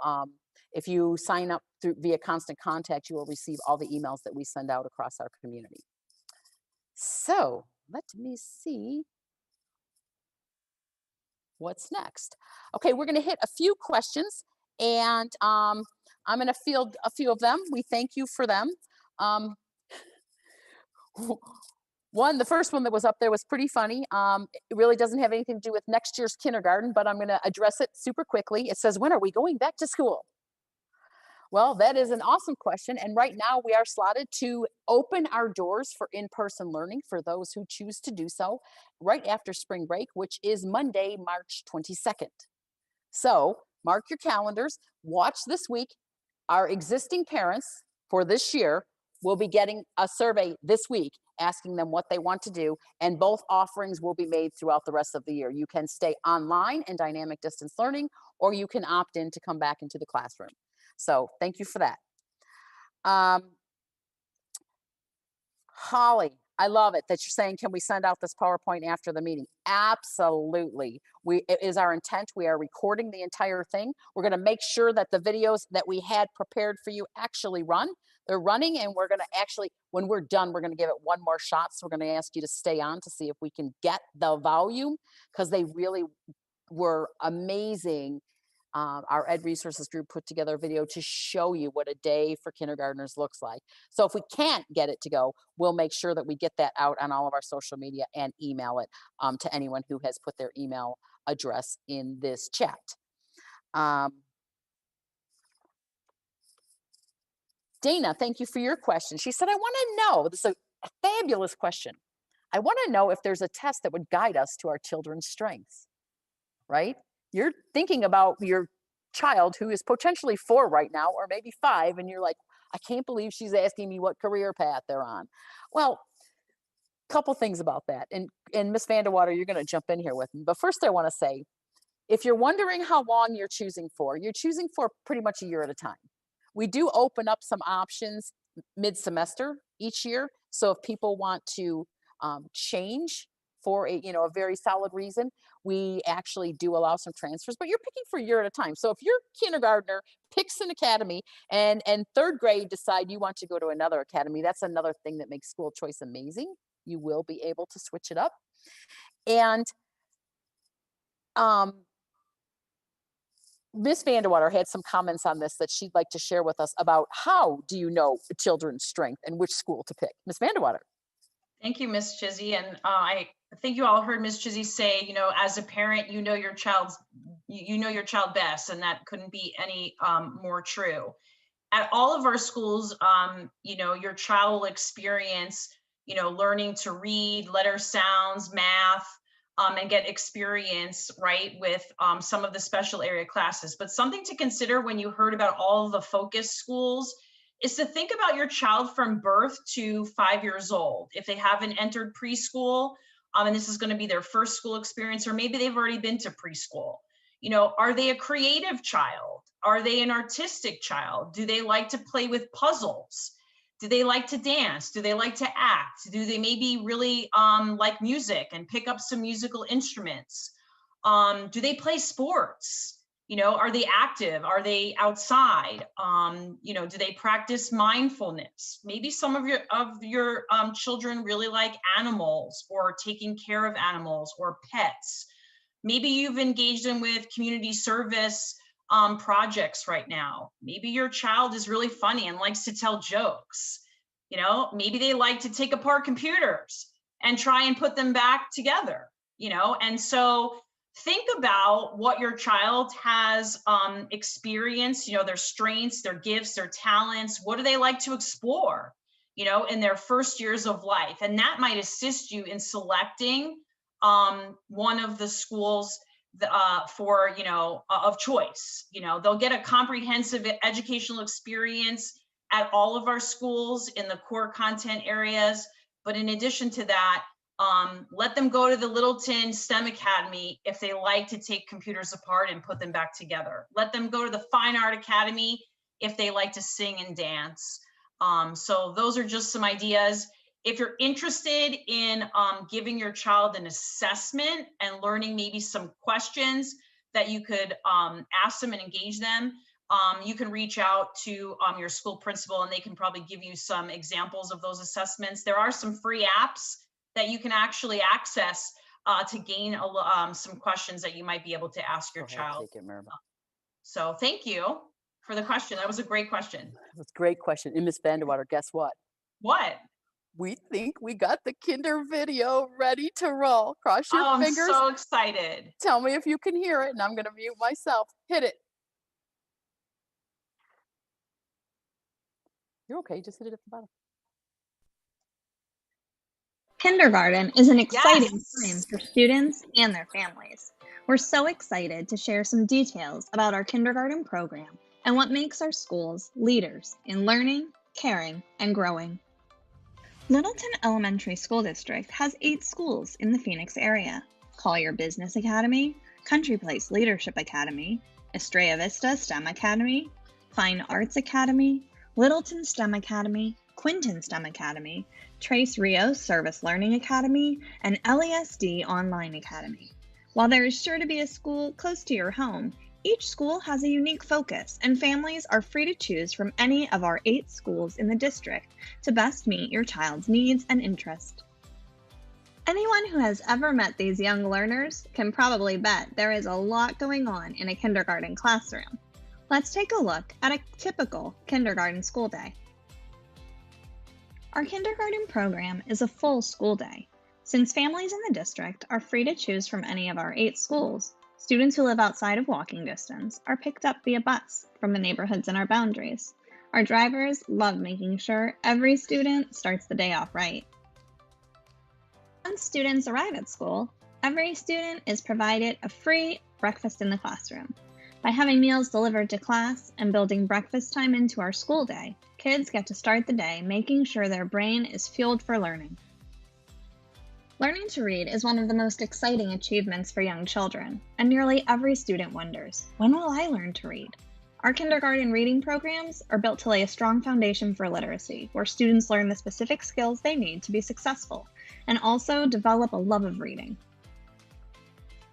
if you sign up via Constant Contact, you will receive all the emails that we send out across our community. So let me see what's next. Okay, we're going to hit a few questions, and I'm going to field a few of them. We thank you for them. The first one that was up there was pretty funny. It really doesn't have anything to do with next year's kindergarten, but I'm going to address it super quickly. It says, when are we going back to school? Well, that is an awesome question. And right now we are slotted to open our doors for in-person learning for those who choose to do so right after spring break, which is Monday, March 22nd. So mark your calendars, watch this week. Our existing parents for this year will be getting a survey this week asking them what they want to do, and both offerings will be made throughout the rest of the year. You can stay online and dynamic distance learning, or you can opt in to come back into the classroom. So thank you for that. Holly, I love it that you're saying, can we send out this PowerPoint after the meeting? Absolutely. It is our intent. We are recording the entire thing. We're going to make sure that the videos that we had prepared for you actually run. They're running, and we're going to actually, when we're done, we're going to give it one more shot. So we're going to ask you to stay on to see if we can get the volume, because they really were amazing. Our Ed Resources group put together a video to show you what a day for kindergartners looks like. So if we can't get it to go, we'll make sure that we get that out on all of our social media and email it to anyone who has put their email address in this chat. Dana, thank you for your question. She said, I want to know, this is a fabulous question. I want to know if there's a test that would guide us to our children's strengths, right? You're thinking about your child who is potentially 4 right now, or maybe 5, and you're like, I can't believe she's asking me what career path they're on. Well, a couple things about that. And Ms. Vanderwater, you're going to jump in here with me. But first I want to say, if you're wondering how long you're choosing for pretty much a year at a time. We do open up some options mid-semester each year. So if people want to change for a very solid reason, we actually do allow some transfers, but you're picking for a year at a time. So if your kindergartner picks an academy and 3rd grade decide you want to go to another academy, that's another thing that makes school choice amazing. You will be able to switch it up. And Ms. Vanderwater had some comments on this that she'd like to share with us about how do you know children's strength and which school to pick. Ms. Vanderwater. Thank you, Ms. Chizzy. And I think you all heard Ms. Chizzy say, as a parent, you know your child best, and that couldn't be any more true. At all of our schools, your child will experience, learning to read, letter sounds, math, and get experience, right, with some of the special area classes. But something to consider when you heard about all of the focus schools is to think about your child from birth to 5 years old. If they haven't entered preschool, and this is going to be their first school experience, or maybe they've already been to preschool. Are they a creative child? Are they an artistic child? Do they like to play with puzzles? Do they like to dance? Do they like to act? Do they maybe really like music and pick up some musical instruments? Do they play sports? You know, are they active? Are they outside? You know, do they practice mindfulness? Maybe some of your children really like animals or taking care of animals or pets. Maybe you've engaged them with community service projects right now. Maybe your child is really funny and likes to tell jokes. You know, maybe they like to take apart computers and try and put them back together, you know, and so think about what your child has experienced, you know, their strengths, their gifts, their talents. What do they like to explore, you know, in their first years of life? And that might assist you in selecting one of the schools for, you know, of choice. You know, they'll get a comprehensive educational experience at all of our schools in the core content areas. But in addition to that, let them go to the Littleton STEM Academy if they like to take computers apart and put them back together. Let them go to the Fine Art Academy if they like to sing and dance. So those are just some ideas. If you're interested in giving your child an assessment and learning maybe some questions that you could ask them and engage them, you can reach out to your school principal and they can probably give you some examples of those assessments. There are some free apps that you can actually access to gain some questions that you might be able to ask your child. So thank you for the question. That was a great question. That's a great question. And Miss Vanderwater, guess what? What? We think we got the Kinder video ready to roll. Cross your fingers. I'm so excited. Tell me if you can hear it, and I'm going to mute myself. Hit it. You're okay. Just hit it at the bottom. Kindergarten is an exciting time for students and their families. We're so excited to share some details about our kindergarten program and what makes our schools leaders in learning, caring, and growing. Littleton Elementary School District has 8 schools in the Phoenix area: Collier Business Academy, Country Place Leadership Academy, Estrella Vista STEM Academy, Fine Arts Academy, Littleton STEM Academy, Quinton STEM Academy, Trace Rios Service Learning Academy, and LESD Online Academy. While there is sure to be a school close to your home, each school has a unique focus, and families are free to choose from any of our 8 schools in the district to best meet your child's needs and interests. Anyone who has ever met these young learners can probably bet there is a lot going on in a kindergarten classroom. Let's take a look at a typical kindergarten school day. Our kindergarten program is a full school day. Since families in the district are free to choose from any of our 8 schools, students who live outside of walking distance are picked up via bus from the neighborhoods in our boundaries. Our drivers love making sure every student starts the day off right. Once students arrive at school, every student is provided a free breakfast in the classroom. By having meals delivered to class and building breakfast time into our school day, kids get to start the day making sure their brain is fueled for learning. Learning to read is one of the most exciting achievements for young children, and nearly every student wonders, when will I learn to read? Our kindergarten reading programs are built to lay a strong foundation for literacy, where students learn the specific skills they need to be successful, and also develop a love of reading.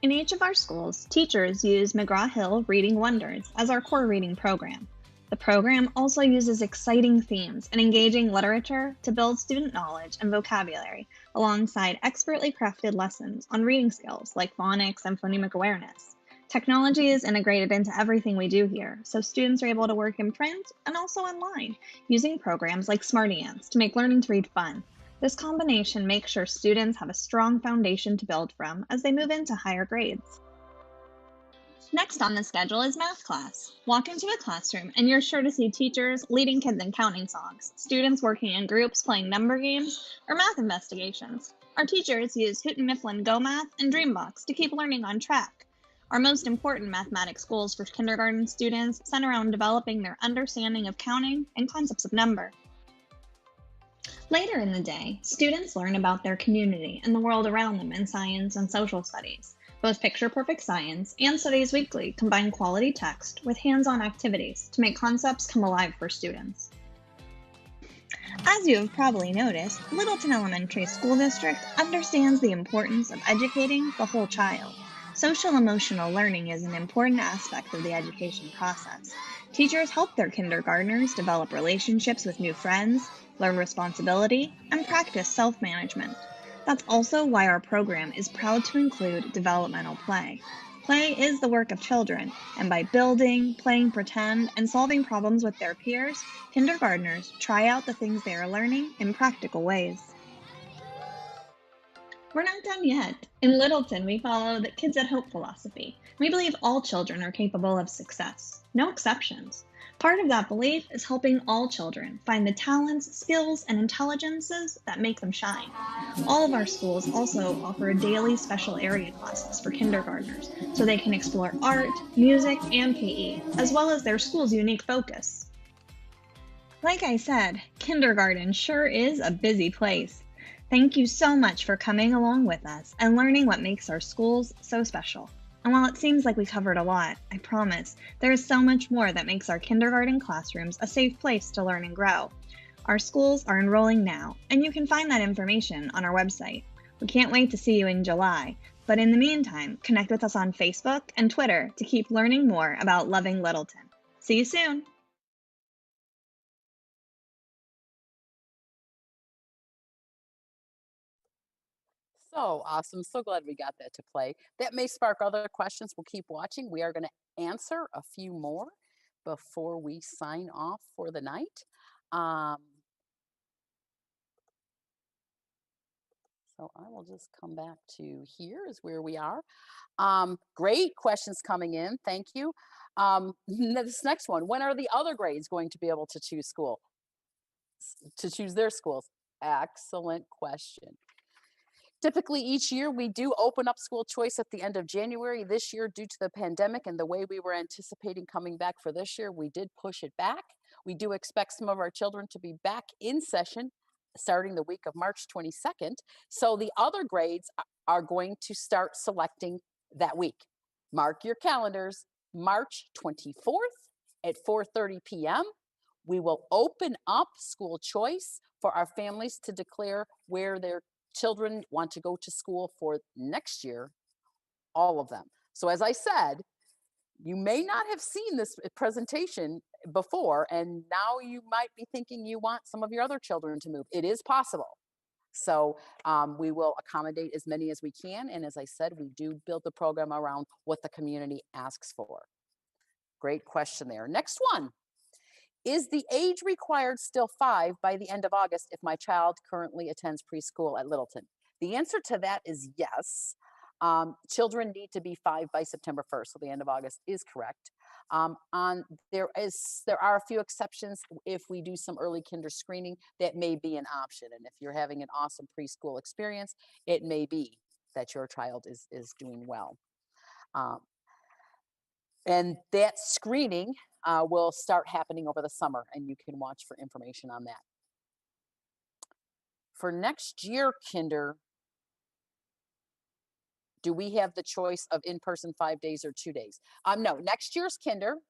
In each of our schools, teachers use McGraw-Hill Reading Wonders as our core reading program. The program also uses exciting themes and engaging literature to build student knowledge and vocabulary, alongside expertly crafted lessons on reading skills like phonics and phonemic awareness. Technology is integrated into everything we do here, so students are able to work in print and also online, using programs like SmartyAnts to make learning to read fun. This combination makes sure students have a strong foundation to build from as they move into higher grades. Next on the schedule is math class. Walk into a classroom and you're sure to see teachers leading kids in counting songs, students working in groups playing number games, or math investigations. Our teachers use Houghton Mifflin Go Math and Dreambox to keep learning on track. Our most important mathematics goals for kindergarten students center around developing their understanding of counting and concepts of number. Later in the day, students learn about their community and the world around them in science and social studies. Both Picture Perfect Science and Studies Weekly combine quality text with hands-on activities to make concepts come alive for students. As you have probably noticed, Littleton Elementary School District understands the importance of educating the whole child. Social emotional learning is an important aspect of the education process. Teachers help their kindergartners develop relationships with new friends, learn responsibility, and practice self management. That's also why our program is proud to include developmental play. Play is the work of children, and by building, playing pretend, and solving problems with their peers, kindergartners try out the things they are learning in practical ways. We're not done yet. In Littleton, we follow the Kids at Hope philosophy. We believe all children are capable of success, no exceptions. Part of that belief is helping all children find the talents, skills, and intelligences that make them shine. All of our schools also offer daily special area classes for kindergartners so they can explore art, music, and PE, as well as their school's unique focus. Like I said, kindergarten sure is a busy place. Thank you so much for coming along with us and learning what makes our schools so special. And while it seems like we covered a lot, I promise there is so much more that makes our kindergarten classrooms a safe place to learn and grow. Our schools are enrolling now, and you can find that information on our website. We can't wait to see you in July, but in the meantime, connect with us on Facebook and Twitter to keep learning more about loving Littleton. See you soon! So awesome. So glad we got that to play. That may spark other questions. We'll keep watching. We are going to answer a few more before we sign off for the night. So I will just come back to here is where we are. Great questions coming in. Thank you. This next one, when are the other grades going to be able to choose their schools? Excellent question. Typically, each year we do open up school choice at the end of January. This year, due to the pandemic and the way we were anticipating coming back for this year, we did push it back. We do expect some of our children to be back in session starting the week of March 22nd. So the other grades are going to start selecting that week. Mark your calendars, March 24th at 4:30 p.m. We will open up school choice for our families to declare where their children want to go to school for next year, all of them. So as I said, you may not have seen this presentation before, and now you might be thinking you want some of your other children to move. It is possible. So we will accommodate as many as we can. And as I said, we do build the program around what the community asks for. Great question there. Next one. Is the age required still 5 by the end of August if my child currently attends preschool at Littleton? The answer to that is yes. Children need to be 5 by September 1st, so the end of August is correct. There are a few exceptions. If we do some early kinder screening, that may be an option. And if you're having an awesome preschool experience, it may be that your child is doing well. And that screening will start happening over the summer, and you can watch for information on that. For next year, kinder, do we have the choice of in-person 5 days or 2 days? No, next year's kinder,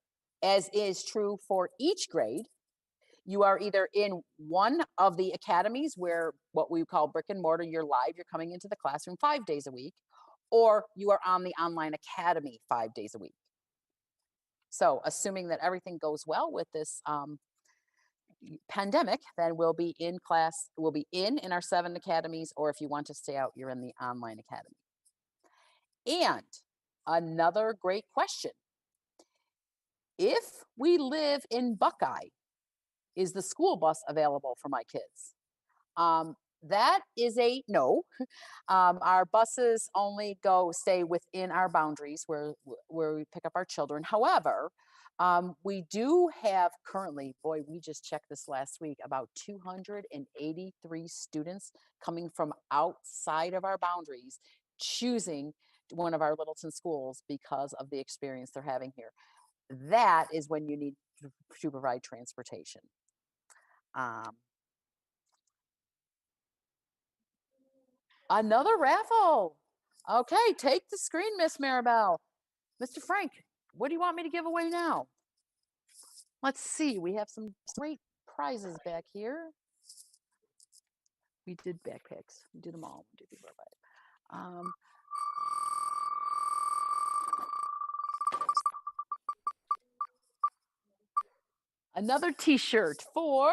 as is true for each grade, you are either in one of the academies where what we call brick and mortar, you're live, you're coming into the classroom 5 days a week, or you are on the online academy 5 days a week. So assuming that everything goes well with this pandemic, then we'll be in class, we'll be in our 7 academies, or if you want to stay out, you're in the online academy. And another great question. If we live in Buckeye, is the school bus available for my kids? That is a no. Our buses only stay within our boundaries where we pick up our children. However, we do have currently, boy, we just checked this last week, about 283 students coming from outside of our boundaries choosing one of our Littleton schools because of the experience they're having here. That is when you need to provide transportation. Another raffle. Okay, take the screen, Miss Maribel. Mr. Frank, what do you want me to give away now? Let's see, we have some great prizes back here. We did backpacks. We did them all. 1, 2, 3, 4, 5. Another t-shirt for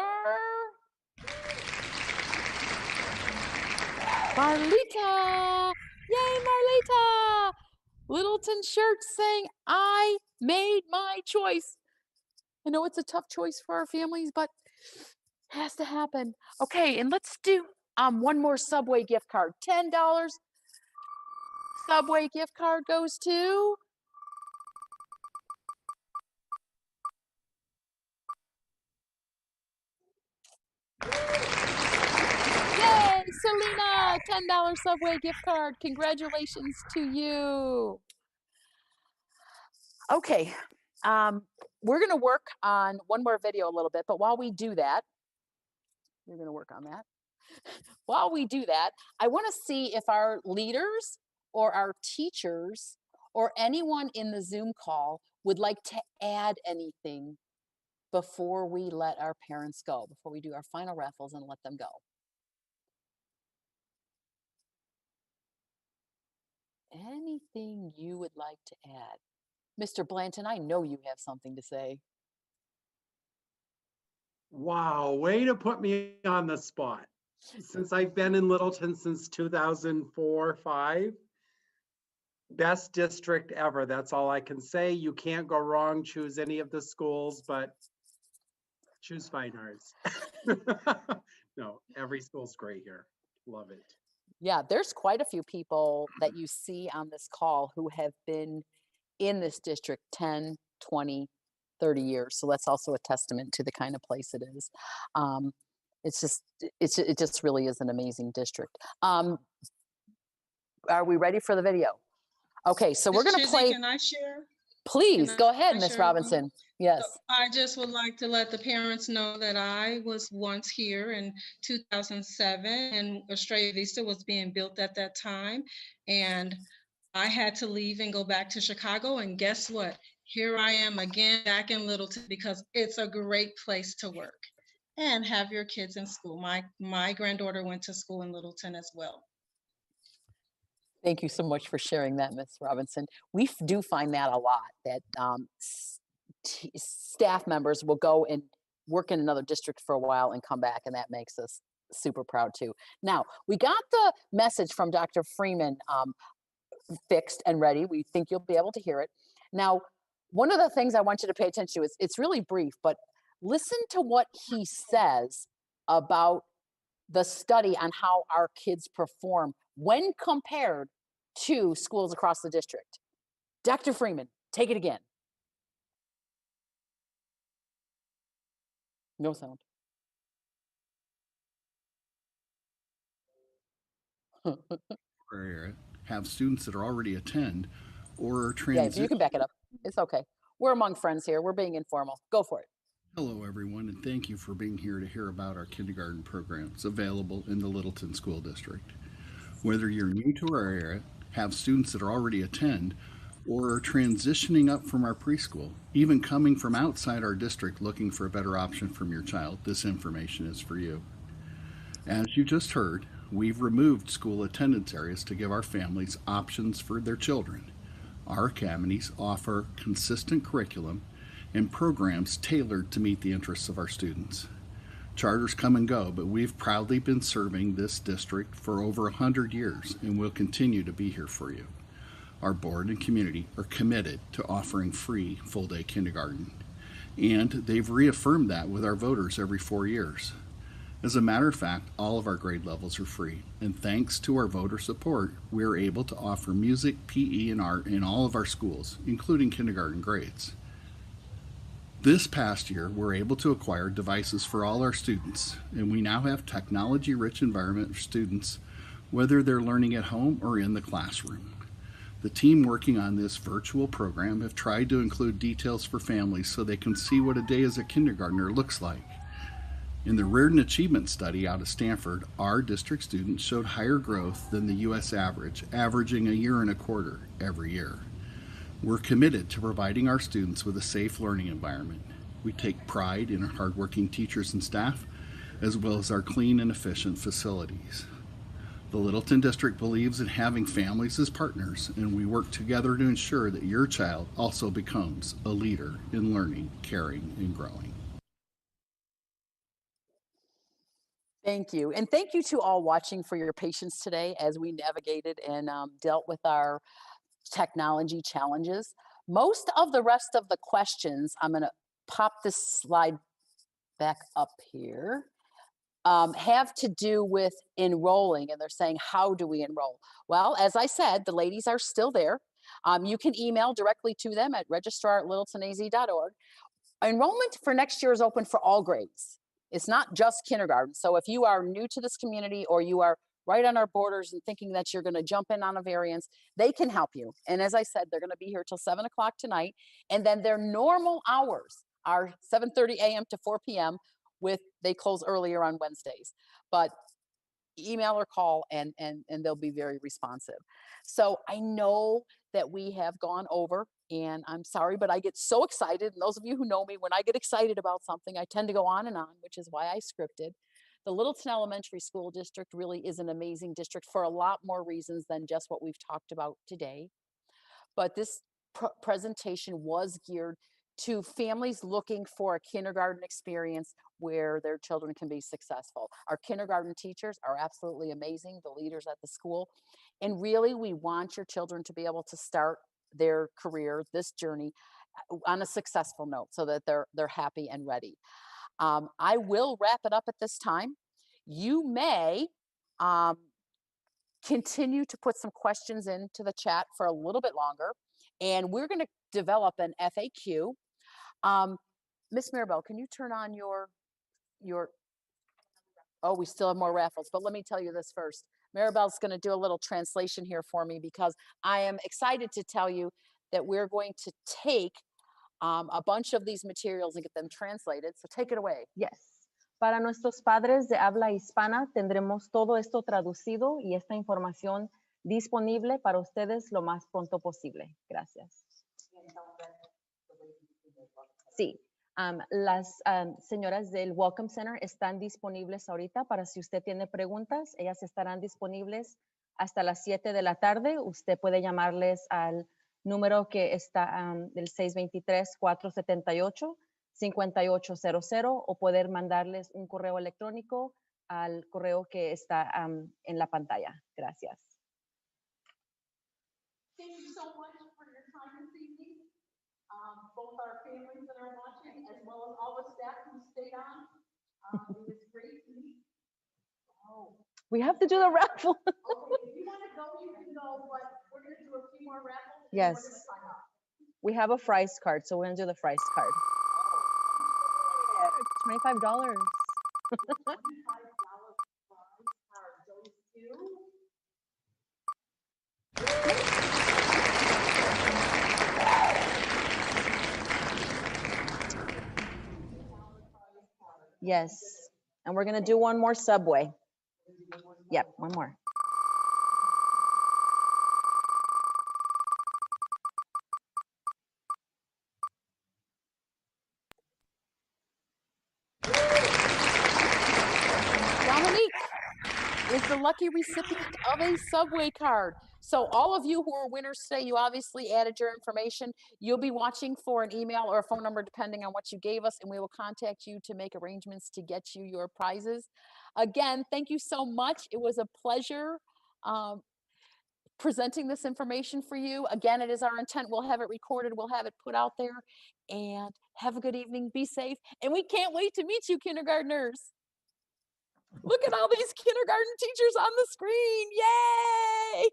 Marlita. Yay, Marlita. Littleton shirt saying, I made my choice. I know it's a tough choice for our families, but it has to happen. Okay, and let's do one more Subway gift card. $10 Subway gift card goes to yay, Selena, $10 Subway gift card. Congratulations to you. Okay, we're gonna work on one more video a little bit, but while we do that, we're gonna work on that. While we do that, I wanna see if our leaders or our teachers or anyone in the Zoom call would like to add anything before we let our parents go, before we do our final raffles and let them go. Anything you would like to add? Mr. Blanton, I know you have something to say. Wow, way to put me on the spot. Since I've been in Littleton since 2004-5, best district ever. That's all I can say. You can't go wrong. Choose any of the schools, but choose Fine Arts. No, every school's great here. Love it. Yeah, there's quite a few people that you see on this call who have been in this district 10, 20, 30 years. So that's also a testament to the kind of place it is. It just really is an amazing district. Are we ready for the video? Okay, so we're going to play. Can I share? Please go ahead, Ms. Robinson. Yes. So I just would like to let the parents know that I was once here in 2007 and Estrella Vista was being built at that time. And I had to leave and go back to Chicago. And guess what? Here I am again back in Littleton because it's a great place to work and have your kids in school. My granddaughter went to school in Littleton as well. Thank you so much for sharing that, Ms. Robinson. We do find that a lot, that staff members will go and work in another district for a while and come back, and that makes us super proud too. Now, we got the message from Dr. Freeman fixed and ready. We think you'll be able to hear it. Now, one of the things I want you to pay attention to is, it's really brief, but listen to what he says about the study on how our kids perform when compared to schools across the district. Dr. Freeman, take it again. No sound. Have students that are already attend or are Yeah, you can back it up. It's okay. We're among friends here. We're being informal. Go for it. Hello, everyone, and thank you for being here to hear about our kindergarten programs available in the Littleton School District. Whether you're new to our area, have students that are already attend, or are transitioning up from our preschool, even coming from outside our district looking for a better option from your child, this information is for you. As you just heard, we've removed school attendance areas to give our families options for their children. Our academies offer consistent curriculum and programs tailored to meet the interests of our students. Charters come and go, but we've proudly been serving this district for over 100 years and will continue to be here for you. Our board and community are committed to offering free full-day kindergarten, and they've reaffirmed that with our voters every 4 years. As a matter of fact, all of our grade levels are free, and thanks to our voter support, we are able to offer music, PE, and art in all of our schools, including kindergarten grades. This past year, we're able to acquire devices for all our students, and we now have technology-rich environment for students, whether they're learning at home or in the classroom. The team working on this virtual program have tried to include details for families so they can see what a day as a kindergartner looks like. In the Readiness Achievement Study out of Stanford, our district students showed higher growth than the U.S. average, averaging 1.25 years every year. We're committed to providing our students with a safe learning environment. We take pride in our hardworking teachers and staff, as well as our clean and efficient facilities. The Littleton District believes in having families as partners, and we work together to ensure that your child also becomes a leader in learning, caring, and growing. Thank you. And thank you to all watching for your patience today as we navigated and dealt with our technology challenges. Most of the rest of the questions, I'm going to pop this slide back up here, have to do with enrolling. And they're saying, how do we enroll? Well, as I said, the ladies are still there. You can email directly to them at registrar@littletonaz.org. Enrollment for next year is open for all grades. It's not just kindergarten. So if you are new to this community or you are right on our borders and thinking that you're going to jump in on a variance, they can help you. And as I said, they're going to be here till 7 o'clock tonight. And then their normal hours are 7:30 a.m. to 4 p.m. They close earlier on Wednesdays. But email or call and they'll be very responsive. So I know that we have gone over, and I'm sorry, but I get so excited. And those of you who know me, when I get excited about something, I tend to go on and on, which is why I scripted. The Littleton Elementary School District really is an amazing district for a lot more reasons than just what we've talked about today. But this presentation was geared to families looking for a kindergarten experience where their children can be successful. Our kindergarten teachers are absolutely amazing, the leaders at the school. And really, we want your children to be able to start their career, this journey, on a successful note so that they're happy and ready. I will wrap it up at this time. You may continue to put some questions into the chat for a little bit longer, and we're going to develop an FAQ. Miss Maribel, can you turn on your, oh, we still have more raffles, but let me tell you this first. Maribel's going to do a little translation here for me because I am excited to tell you that we're going to take a bunch of these materials and get them translated. So take it away. Yes. Para nuestros padres de habla hispana, tendremos todo esto traducido y esta información disponible para ustedes lo más pronto posible. Gracias. Sí. Las señoras del Welcome Center están disponibles ahorita para si usted tiene preguntas. Ellas estarán disponibles hasta las 7 de la tarde. Usted puede llamarles al número que está del 623-478-5800 o poder mandarles un correo electrónico al correo que está en la pantalla. Gracias. Thank you so much for your time this evening. Both our families that are watching, as well as all the staff who stayed on. It was great to meet. Oh. We have to do the raffle. Okay, if you want to go, you can go, but we're going to do a few more raffles. Yes. We're going to sign up. We have a Fry's card, so we're going to do the Fry's card. $25. $25 prize card goes to... Yes. And we're going to do one more Subway. Yep, one more. Dominique is the lucky recipient of a Subway card. So all of you who are winners today, you obviously added your information. You'll be watching for an email or a phone number, depending on what you gave us, and we will contact you to make arrangements to get you your prizes. Again, thank you so much. It was a pleasure presenting this information for you. Again, it is our intent. We'll have it recorded. We'll have it put out there. And have a good evening. Be safe. And we can't wait to meet you, kindergartners. Look at all these kindergarten teachers on the screen. Yay!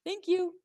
Thank you.